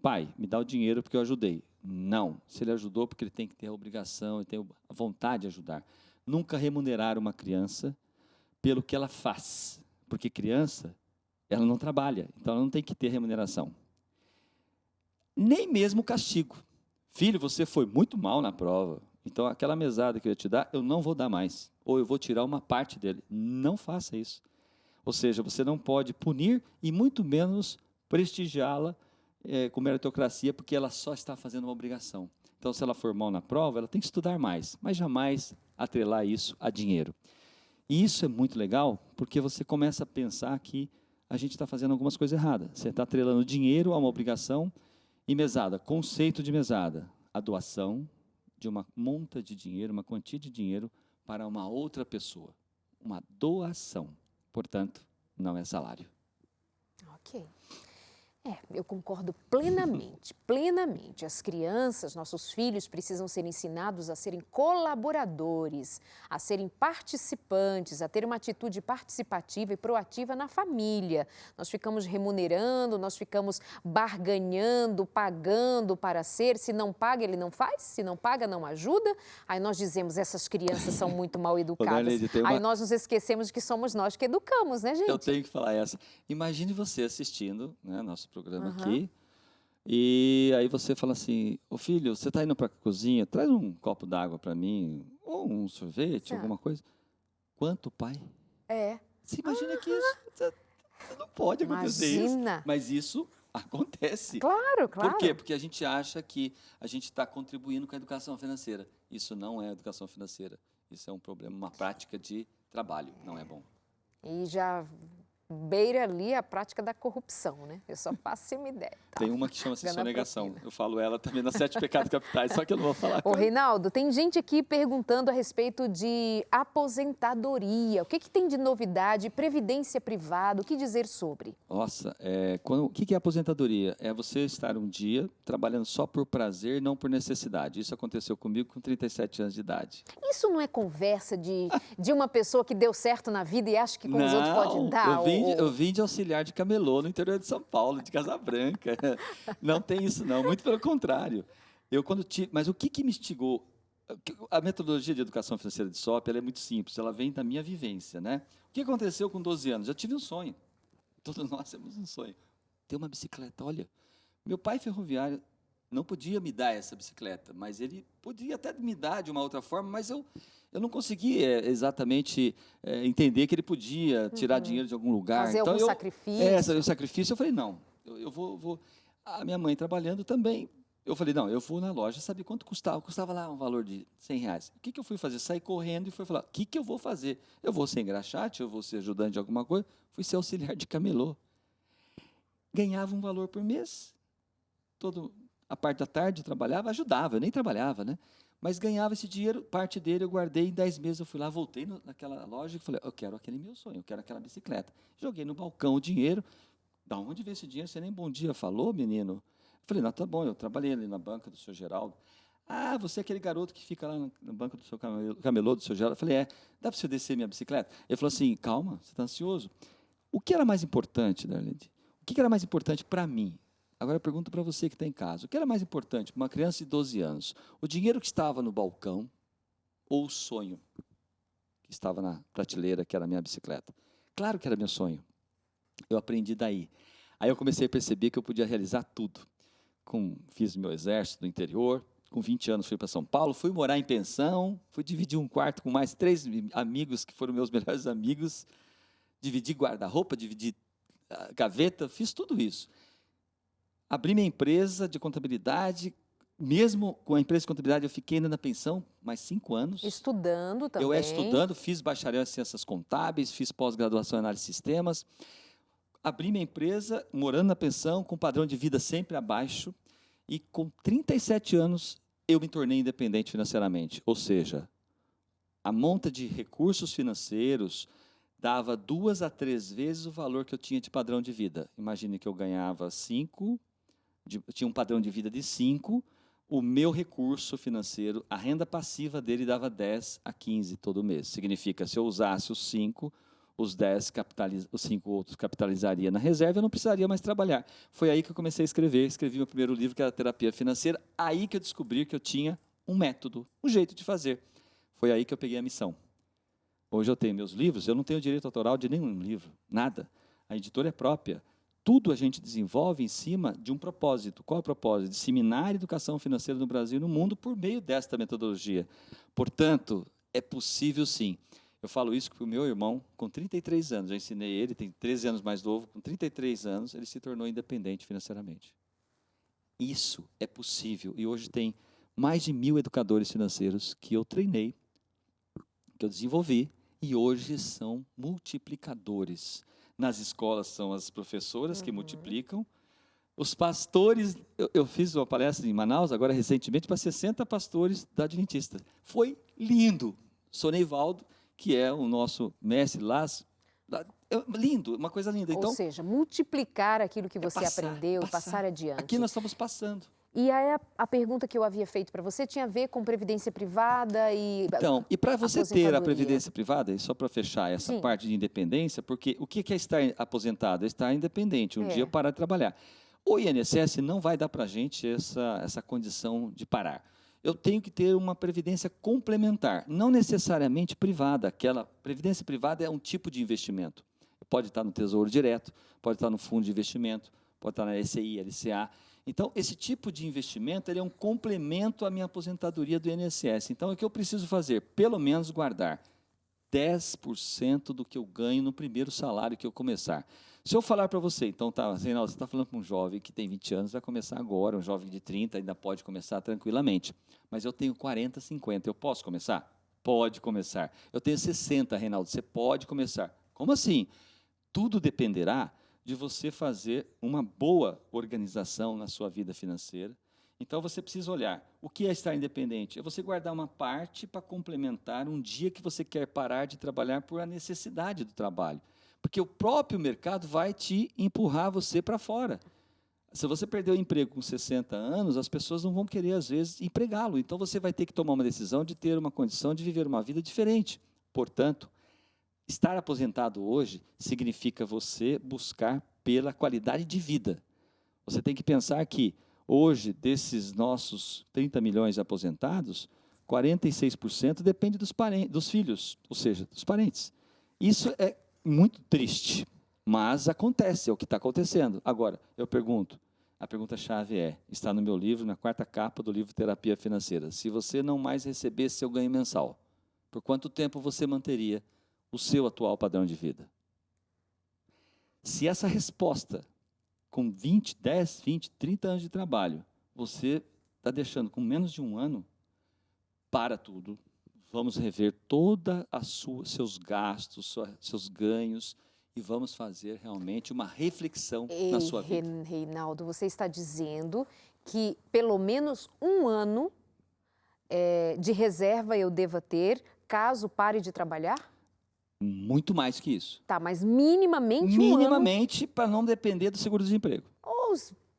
Pai, me dá o dinheiro porque eu ajudei. Não. Se ele ajudou, porque ele tem que ter a obrigação, ele tem a vontade de ajudar. Nunca remunerar uma criança pelo que ela faz. Porque criança, ela não trabalha, então ela não tem que ter remuneração. Nem mesmo castigo. Filho, você foi muito mal na prova, então aquela mesada que eu ia te dar, eu não vou dar mais. Ou eu vou tirar uma parte dele. Não faça isso. Ou seja, você não pode punir e muito menos prestigiá-la com meritocracia, porque ela só está fazendo uma obrigação. Então, se ela for mal na prova, ela tem que estudar mais, mas jamais atrelar isso a dinheiro. E isso é muito legal, porque você começa a pensar que a gente está fazendo algumas coisas erradas. Você está atrelando dinheiro a uma obrigação e mesada. Conceito de mesada, a doação de uma monta de dinheiro, uma quantia de dinheiro para uma outra pessoa. Uma doação. Portanto, não é salário. Ok. Eu concordo plenamente, plenamente. As crianças, nossos filhos, precisam ser ensinados a serem colaboradores, a serem participantes, a ter uma atitude participativa e proativa na família. Nós ficamos remunerando, nós ficamos barganhando, pagando para ser. Se não paga, ele não faz. Se não paga, não ajuda. Aí nós dizemos, essas crianças são muito mal educadas. Aí nós nos esquecemos de que somos nós que educamos, né, gente? Eu tenho que falar essa. Imagine você assistindo, né, nosso programa aqui, e aí você fala assim, ô filho, você está indo para a cozinha, traz um copo d'água para mim, ou um sorvete, alguma coisa. Quanto, pai? Você imagina que isso não pode acontecer isso, mas isso acontece. Claro. Por quê? Porque a gente acha que a gente está contribuindo com a educação financeira. Isso não é educação financeira, isso é um problema, uma prática de trabalho, não é bom. E já beira ali a prática da corrupção, né? Eu só faço uma ideia. Tá? Tem uma que chama-se sonegação. Eu falo ela também nas 7 pecados capitais, só que eu não vou falar. Ô, Reinaldo, tem gente aqui perguntando a respeito de aposentadoria. O que tem de novidade? Previdência privada, o que dizer sobre? Nossa, o que é aposentadoria? É você estar um dia trabalhando só por prazer, não por necessidade. Isso aconteceu comigo com 37 anos de idade. Isso não é conversa de uma pessoa que deu certo na vida e acha que com os outros pode dar? Eu vim de auxiliar de camelô no interior de São Paulo, de Casa Branca. Não tem isso, não. Muito pelo contrário. Mas o que me instigou? A metodologia de educação financeira de SOP ela é muito simples. Ela vem da minha vivência, né? O que aconteceu com 12 anos? Eu tive um sonho. Todos nós temos um sonho. Ter uma bicicleta. Olha, meu pai ferroviário não podia me dar essa bicicleta, mas ele podia até me dar de uma outra forma, mas eu não consegui exatamente entender que ele podia tirar dinheiro de algum lugar. Fazer algum sacrifício. Fazer um sacrifício. Eu falei, não, eu vou. A minha mãe trabalhando também. Eu falei, não, eu vou na loja, sabe quanto custava? Custava lá um valor de R$100. O que eu fui fazer? Saí correndo e fui falar, o que eu vou fazer? Eu vou ser engraxate, eu vou ser ajudante de alguma coisa? Fui ser auxiliar de camelô. Ganhava um valor por mês. A parte da tarde eu trabalhava, ajudava, eu nem trabalhava, né? Mas ganhava esse dinheiro, parte dele eu guardei, em 10 meses eu fui lá, voltei naquela loja e falei, eu quero aquele meu sonho, eu quero aquela bicicleta. Joguei no balcão o dinheiro, da onde veio esse dinheiro? Você nem bom dia falou, menino? Eu falei, não, tá bom, eu trabalhei ali na banca do seu Geraldo. Ah, você é aquele garoto que fica lá na banca do seu camelô, do seu Geraldo. Eu falei, dá para você descer minha bicicleta? Ele falou assim, calma, você está ansioso. O que era mais importante, Darlene? O que era mais importante para mim? Agora eu pergunto para você que está em casa. O que era mais importante para uma criança de 12 anos? O dinheiro que estava no balcão ou o sonho que estava na prateleira, que era a minha bicicleta? Claro que era meu sonho. Eu aprendi daí. Aí eu comecei a perceber que eu podia realizar tudo. Fiz meu exército no interior, com 20 anos fui para São Paulo, fui morar em pensão, fui dividir um quarto com mais 3 amigos que foram meus melhores amigos, dividi guarda-roupa, dividi gaveta, fiz tudo isso. Abri minha empresa de contabilidade, mesmo com a empresa de contabilidade, eu fiquei ainda na pensão mais 5 anos. Estudando também. Eu estudando, fiz bacharel em ciências contábeis, fiz pós-graduação em análise de sistemas. Abri minha empresa, morando na pensão, com padrão de vida sempre abaixo. E com 37 anos, eu me tornei independente financeiramente. Ou seja, a monta de recursos financeiros, dava 2 a 3 vezes o valor que eu tinha de padrão de vida. Imagine que eu ganhava 5, eu tinha um padrão de vida de 5, o meu recurso financeiro, a renda passiva dele dava 10 a 15 todo mês. Significa, se eu usasse os 5, os 5 outros capitalizaria na reserva, eu não precisaria mais trabalhar. Foi aí que eu comecei a escrever, escrevi meu primeiro livro, que era Terapia Financeira, aí que eu descobri que eu tinha um método, um jeito de fazer. Foi aí que eu peguei a missão. Hoje eu tenho meus livros, eu não tenho direito autoral de nenhum livro, nada. A editora é própria. Tudo a gente desenvolve em cima de um propósito. Qual é o propósito? Disseminar a educação financeira no Brasil e no mundo por meio desta metodologia. Portanto, é possível sim. Eu falo isso para o meu irmão, com 33 anos, eu ensinei ele, tem 13 anos mais novo, com 33 anos, ele se tornou independente financeiramente. Isso é possível. E hoje tem mais de 1.000 educadores financeiros que eu treinei, que eu desenvolvi, e hoje são multiplicadores. Nas escolas são as professoras que multiplicam. Os pastores, eu fiz uma palestra em Manaus, agora recentemente, para 60 pastores da Adventista. Foi lindo. Sou Neivaldo, que é o nosso mestre lá, lindo, uma coisa linda. Ou então, seja, multiplicar aquilo que você aprendeu, passar adiante. Aqui nós estamos passando. E aí a pergunta que eu havia feito para você tinha a ver com previdência privada e Então, e para você ter a aposentadoria. previdência privada, e só para fechar essa Sim. parte de independência, porque o que é estar aposentado? É estar independente, um dia eu parar de trabalhar. O INSS não vai dar para a gente essa condição de parar. Eu tenho que ter uma previdência complementar, não necessariamente privada. Aquela previdência privada é um tipo de investimento. Pode estar no Tesouro Direto, pode estar no fundo de investimento, pode estar na SCI, LCA. Então, esse tipo de investimento ele é um complemento à minha aposentadoria do INSS. Então, o que eu preciso fazer? Pelo menos guardar 10% do que eu ganho no primeiro salário que eu começar. Se eu falar para você, então, Reinaldo, você está falando para um jovem que tem 20 anos, vai começar agora, um jovem de 30 ainda pode começar tranquilamente. Mas eu tenho 40, 50, eu posso começar? Pode começar. Eu tenho 60, Reinaldo, você pode começar. Como assim? Tudo dependerá de você fazer uma boa organização na sua vida financeira. Então, você precisa olhar, o que é estar independente? É você guardar uma parte para complementar um dia que você quer parar de trabalhar por a necessidade do trabalho. Porque o próprio mercado vai te empurrar você para fora. Se você perder o emprego com 60 anos, as pessoas não vão querer, às vezes, empregá-lo. Então, você vai ter que tomar uma decisão de ter uma condição de viver uma vida diferente. Portanto, estar aposentado hoje significa você buscar pela qualidade de vida. Você tem que pensar que, hoje, desses nossos 30 milhões de aposentados, 46% depende dos filhos, ou seja, dos parentes. Isso é muito triste, mas acontece, é o que está acontecendo. Agora, eu pergunto, a pergunta-chave está no meu livro, na 4ª capa do livro Terapia Financeira. Se você não mais recebesse seu ganho mensal, por quanto tempo você manteria o seu atual padrão de vida? Se essa resposta, com 10, 20, 30 anos de trabalho, você está deixando com menos de um ano, para tudo, vamos rever todos seus gastos, seus ganhos, e vamos fazer realmente uma reflexão na sua vida. Reinaldo, você está dizendo que pelo menos um ano de reserva eu deva ter, caso pare de trabalhar? Muito mais que isso. Tá, mas minimamente um ano. Minimamente, para não depender do seguro-desemprego.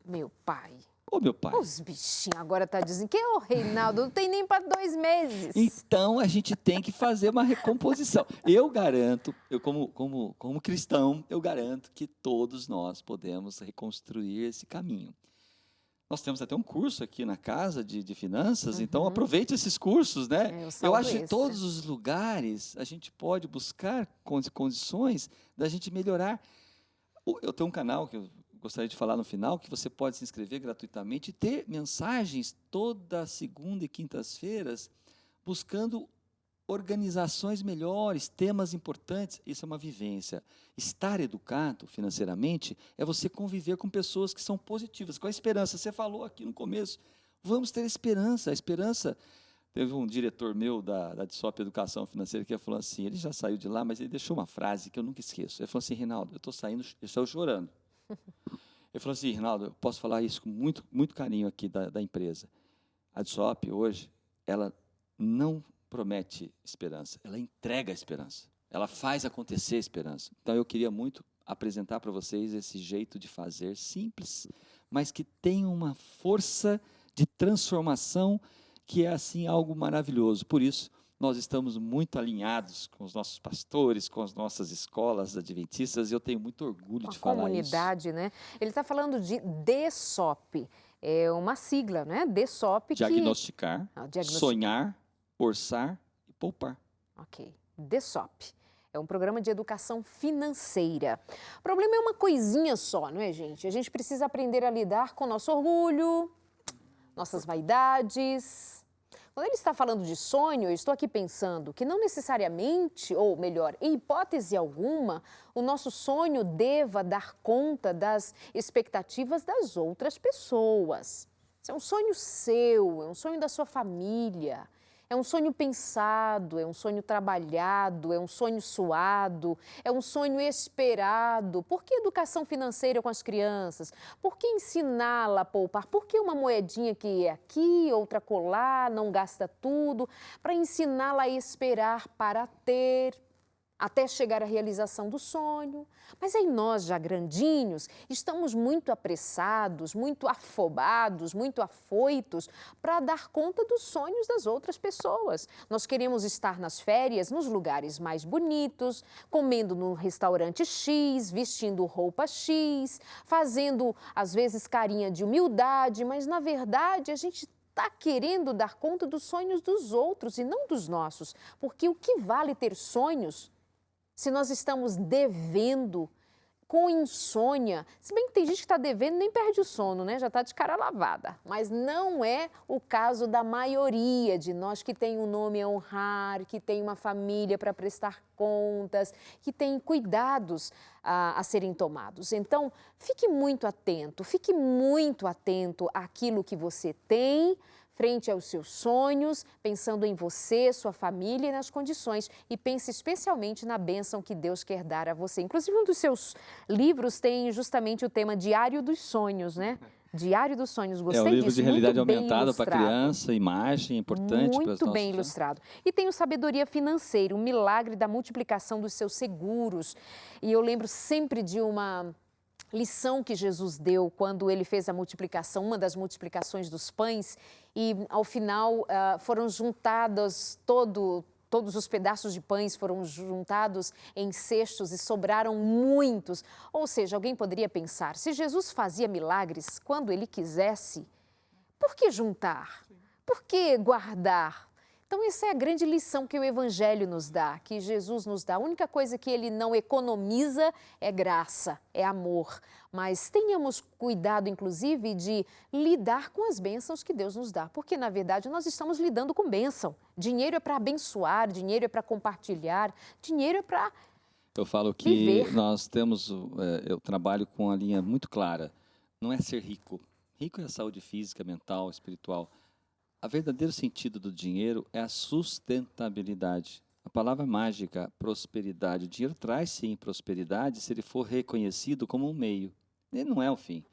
Meu pai. Ô, meu pai. Os bichinhos agora tá dizendo que o Reinaldo não tem nem para 2 meses. Então, a gente tem que fazer uma recomposição. Eu garanto, como cristão, eu garanto que todos nós podemos reconstruir esse caminho. Nós temos até um curso aqui na Casa de Finanças, então aproveite esses cursos, né? Eu acho que em todos os lugares a gente pode buscar condições da gente melhorar. Eu tenho um canal que eu gostaria de falar no final, que você pode se inscrever gratuitamente e ter mensagens toda segunda e quintas-feiras, buscando organizações melhores, temas importantes. Isso é uma vivência. Estar educado financeiramente é você conviver com pessoas que são positivas, com a esperança. Você falou aqui no começo, vamos ter esperança. A esperança, teve um diretor meu da DSOP Educação Financeira que falou assim, ele já saiu de lá, mas ele deixou uma frase que eu nunca esqueço. Ele falou assim, Reinaldo, eu estou saindo, eu estou chorando. Ele falou assim, Reinaldo, eu posso falar isso com muito, muito carinho aqui da empresa. A DSOP hoje, ela não promete esperança, ela entrega a esperança. Ela faz acontecer a esperança. Então, eu queria muito apresentar para vocês esse jeito de fazer simples, mas que tem uma força de transformação que é, assim, algo maravilhoso. Por isso, nós estamos muito alinhados com os nossos pastores, com as nossas escolas adventistas, e eu tenho muito orgulho de falar isso. Comunidade, né? Ele está falando de DSOP, é uma sigla, né? DSOP Diagnosticar, diagnosticar. sonhar, orçar e poupar. Ok, DSOP. É um programa de educação financeira. O problema é uma coisinha só, não é, gente? A gente precisa aprender a lidar com nosso orgulho, nossas vaidades. Quando ele está falando de sonho, eu estou aqui pensando que não necessariamente, ou melhor, em hipótese alguma, o nosso sonho deva dar conta das expectativas das outras pessoas. Isso é um sonho seu, é um sonho da sua família. É um sonho pensado, é um sonho trabalhado, é um sonho suado, é um sonho esperado. Por que educação financeira com as crianças? Por que ensiná-la a poupar? Por que uma moedinha que é aqui, outra colar, não gasta tudo? Para ensiná-la a esperar para ter, até chegar à realização do sonho. Mas aí nós, já grandinhos, estamos muito apressados, muito afobados, muito afoitos para dar conta dos sonhos das outras pessoas. Nós queremos estar nas férias nos lugares mais bonitos, comendo num restaurante X, vestindo roupa X, fazendo, às vezes, carinha de humildade, mas, na verdade, a gente está querendo dar conta dos sonhos dos outros e não dos nossos. Porque o que vale ter sonhos se nós estamos devendo, com insônia? Se bem que tem gente que está devendo e nem perde o sono, né? Já está de cara lavada. Mas não é o caso da maioria de nós que tem um nome a honrar, que tem uma família para prestar contas, que tem cuidados a serem tomados. Então, fique muito atento àquilo que você tem, frente aos seus sonhos, pensando em você, sua família e nas condições. E pense especialmente na bênção que Deus quer dar a você. Inclusive, um dos seus livros tem justamente o tema Diário dos Sonhos, né? Diário dos Sonhos, gostei disso. É um livro de realidade aumentada para ilustrado. criança, imagem, importante para as Muito nossas... bem ilustrado. E tem o Sabedoria Financeira, o milagre da multiplicação dos seus seguros. E eu lembro sempre de uma lição que Jesus deu quando ele fez a multiplicação, uma das multiplicações dos pães, e ao final foram juntadas todos os pedaços de pães foram juntados em cestos e sobraram muitos. Ou seja, alguém poderia pensar, se Jesus fazia milagres quando ele quisesse, por que juntar? Por que guardar? Então, essa é a grande lição que o Evangelho nos dá, que Jesus nos dá. A única coisa que ele não economiza é graça, é amor. Mas tenhamos cuidado, inclusive, de lidar com as bênçãos que Deus nos dá. Porque, na verdade, nós estamos lidando com bênção. Dinheiro é para abençoar, dinheiro é para compartilhar, dinheiro é para Eu falo que viver. nós temos, eu trabalho com a linha muito clara. Não é ser rico. Rico é a saúde física, mental, espiritual. O verdadeiro sentido do dinheiro é a sustentabilidade. A palavra mágica, prosperidade. O dinheiro traz, sim, prosperidade se ele for reconhecido como um meio. Ele não é o fim.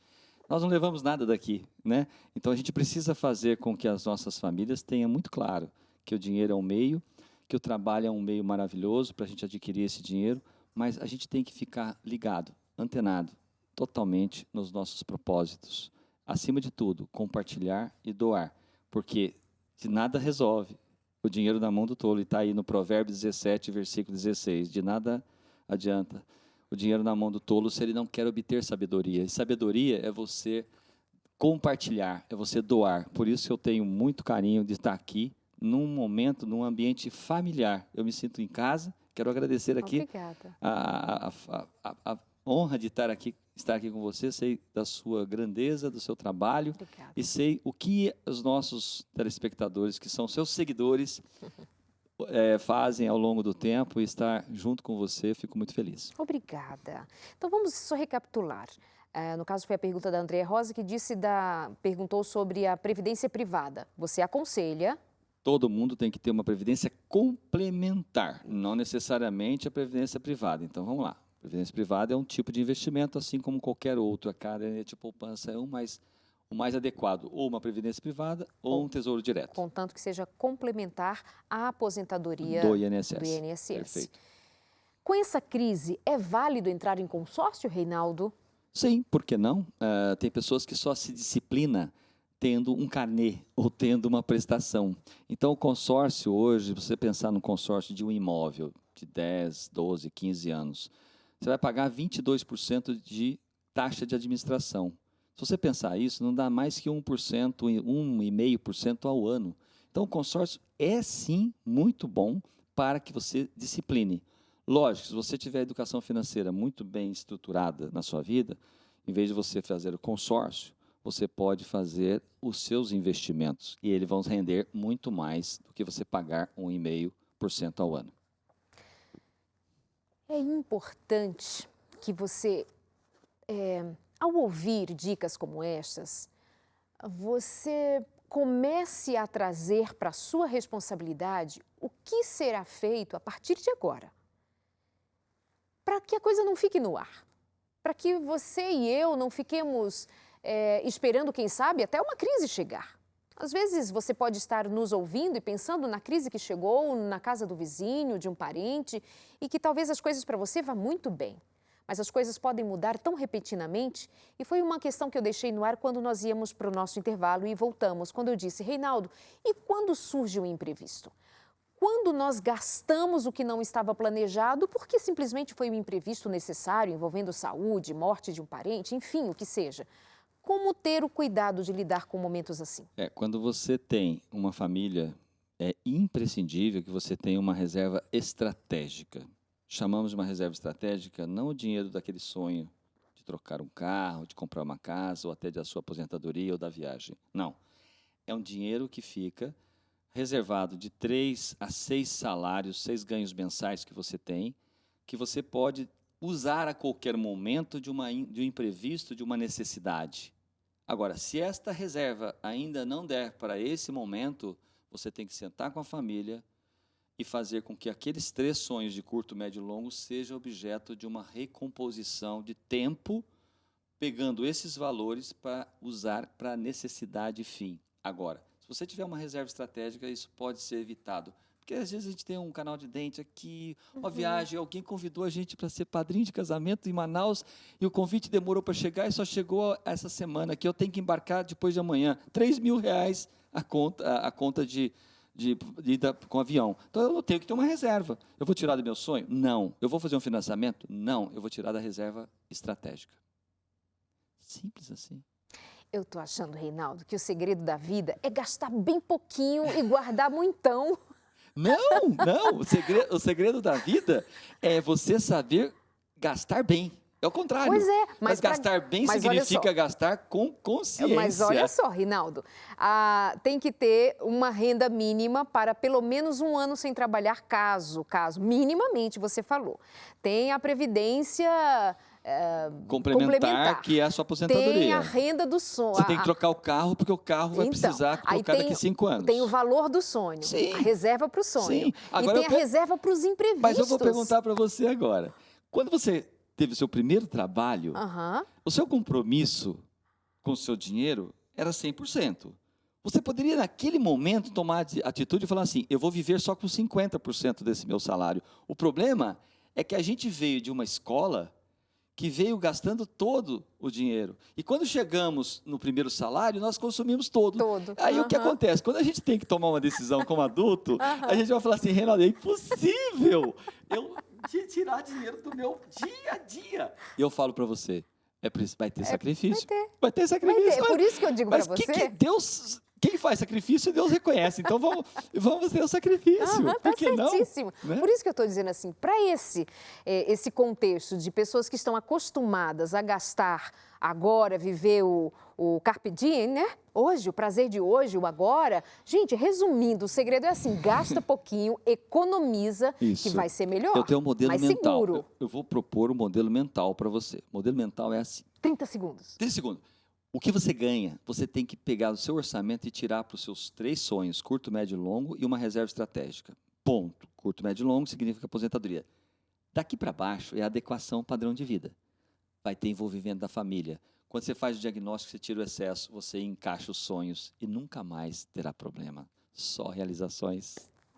Nós não levamos nada daqui, né? Então, a gente precisa fazer com que as nossas famílias tenham muito claro que o dinheiro é um meio, que o trabalho é um meio maravilhoso para a gente adquirir esse dinheiro, mas a gente tem que ficar ligado, antenado, totalmente nos nossos propósitos. Acima de tudo, compartilhar e doar. Porque de nada resolve o dinheiro na mão do tolo. E está aí no Provérbios 17, versículo 16. De nada adianta o dinheiro na mão do tolo se ele não quer obter sabedoria. E sabedoria é você compartilhar, é você doar. Por isso eu tenho muito carinho de estar aqui, num momento, num ambiente familiar. Eu me sinto em casa. Quero agradecer aqui a honra de estar aqui com você, sei da sua grandeza, do seu trabalho. Obrigada. E sei o que os nossos telespectadores, que são seus seguidores, fazem ao longo do tempo, e estar junto com você, eu fico muito feliz. Obrigada. Então vamos só recapitular. No caso foi a pergunta da Andréa Rosa, que perguntou sobre a previdência privada. Você aconselha? Todo mundo tem que ter uma previdência complementar, não necessariamente a previdência privada. Então vamos lá. Previdência privada é um tipo de investimento, assim como qualquer outro. A caderneta de poupança é o mais adequado, ou uma previdência privada ou um tesouro direto. Contanto que seja complementar à aposentadoria do INSS. Do INSS. Perfeito. Com essa crise, é válido entrar em consórcio, Reinaldo? Sim, por que não? Tem pessoas que só se disciplinam tendo um carnê ou tendo uma prestação. Então, o consórcio hoje, você pensar no consórcio de um imóvel de 10, 12, 15 anos, você vai pagar 22% de taxa de administração. Se você pensar isso, não dá mais que 1%, 1,5% ao ano. Então, o consórcio é sim muito bom para que você discipline. Lógico, se você tiver educação financeira muito bem estruturada na sua vida, em vez de você fazer o consórcio, você pode fazer os seus investimentos e eles vão render muito mais do que você pagar 1,5% ao ano. É importante que você, ao ouvir dicas como estas, você comece a trazer para a sua responsabilidade o que será feito a partir de agora. Para que a coisa não fique no ar. Para que você e eu não fiquemos esperando, quem sabe, até uma crise chegar. Às vezes você pode estar nos ouvindo e pensando na crise que chegou na casa do vizinho, de um parente, e que talvez as coisas para você vá muito bem. Mas as coisas podem mudar tão repentinamente, e foi uma questão que eu deixei no ar quando nós íamos para o nosso intervalo e voltamos, quando eu disse, Reinaldo, e quando surge um imprevisto? Quando nós gastamos o que não estava planejado, porque simplesmente foi um imprevisto necessário, envolvendo saúde, morte de um parente, enfim, o que seja. Como ter o cuidado de lidar com momentos assim? Quando você tem uma família, é imprescindível que você tenha uma reserva estratégica. Chamamos de uma reserva estratégica não o dinheiro daquele sonho de trocar um carro, de comprar uma casa, ou até da sua aposentadoria ou da viagem. Não. É um dinheiro que fica reservado de 3 a 6 salários, 6 ganhos mensais que você tem, que você pode usar a qualquer momento de um imprevisto, de uma necessidade. Agora, se esta reserva ainda não der para esse momento, você tem que sentar com a família e fazer com que aqueles 3 sonhos de curto, médio e longo sejam objeto de uma recomposição de tempo, pegando esses valores para usar para a necessidade e fim. Agora, se você tiver uma reserva estratégica, isso pode ser evitado. Porque às vezes a gente tem um canal de dente aqui, uma viagem, alguém convidou a gente para ser padrinho de casamento em Manaus e o convite demorou para chegar e só chegou essa semana que eu tenho que embarcar depois de amanhã. R$ 3.000 a conta de ida com avião. Então eu tenho que ter uma reserva. Eu vou tirar do meu sonho? Não. Eu vou fazer um financiamento? Não. Eu vou tirar da reserva estratégica. Simples assim. Eu estou achando, Reinaldo, que o segredo da vida é gastar bem pouquinho e guardar muitão. Não, não. O segredo da vida é você saber gastar bem. É o contrário. Pois é. Mas gastar bem significa gastar com consciência. Mas olha só, Reinaldo, tem que ter uma renda mínima para pelo menos um ano sem trabalhar, caso, minimamente, você falou. Tem a previdência complementar, que é a sua aposentadoria. Tem a renda do sonho. Você tem que trocar o carro, porque o carro vai precisar trocar daqui a 5 anos. Tem o valor do sonho, sim, a reserva para o sonho. Sim. Agora, e tem a reserva para os imprevistos. Mas eu vou perguntar para você agora. Quando você teve o seu primeiro trabalho, o seu compromisso com o seu dinheiro era 100%. Você poderia, naquele momento, tomar atitude e falar assim, eu vou viver só com 50% desse meu salário. O problema é que a gente veio de uma escola que veio gastando todo o dinheiro. E quando chegamos no primeiro salário, nós consumimos todo. Aí o que acontece? Quando a gente tem que tomar uma decisão como adulto, a gente vai falar assim, Reinaldo, é impossível eu tirar dinheiro do meu dia a dia. E eu falo para você, vai ter sacrifício. Vai ter sacrifício. Vai ter. Por isso que eu digo para você. Quem faz sacrifício, Deus reconhece. Então, vamos ter o sacrifício. Tá certíssimo. Né? Por isso que eu estou dizendo assim, para esse contexto de pessoas que estão acostumadas a gastar agora, viver o carpe diem, né? Hoje, o prazer de hoje, o agora. Gente, resumindo, o segredo é assim, gasta pouquinho, economiza, que vai ser melhor. Eu tenho um modelo mais mental. Seguro. Eu vou propor um modelo mental para você. O modelo mental é assim. 30 segundos. 30 segundos. O que você ganha, você tem que pegar o seu orçamento e tirar para os seus 3 sonhos, curto, médio e longo, e uma reserva estratégica. Ponto. Curto, médio e longo significa aposentadoria. Daqui para baixo é a adequação ao padrão de vida. Vai ter envolvimento da família. Quando você faz o diagnóstico, você tira o excesso, você encaixa os sonhos e nunca mais terá problema. Só realizações.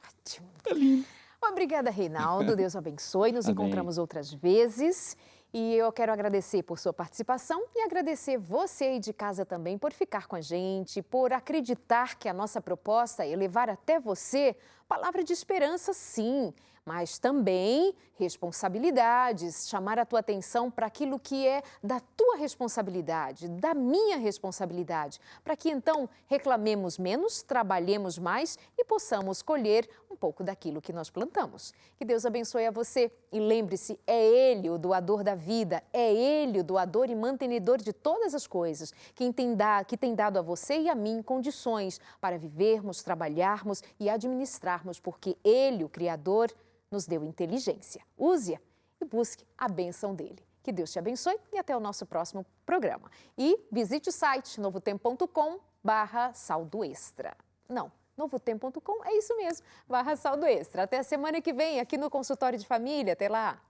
Ótimo. É lindo. Obrigada, Reinaldo. Deus abençoe. Nos Amém. encontramos outras vezes. E eu quero agradecer por sua participação e agradecer você aí de casa também por ficar com a gente, por acreditar que a nossa proposta é levar até você palavra de esperança, sim, mas também responsabilidades, chamar a tua atenção para aquilo que é da tua responsabilidade, da minha responsabilidade, para que então reclamemos menos, trabalhemos mais e possamos colher um pouco daquilo que nós plantamos. Que Deus abençoe a você e lembre-se, é Ele o doador da vida, é Ele o doador e mantenedor de todas as coisas, que tem dado a você e a mim condições para vivermos, trabalharmos e administrarmos, porque Ele, o Criador, nos deu inteligência. Use-a e busque a bênção dele. Que Deus te abençoe e até o nosso próximo programa. E visite o site novotempo.com/saldo extra. Não, novotempo.com é isso mesmo, /saldo extra. Até a semana que vem aqui no Consultório de Família. Até lá!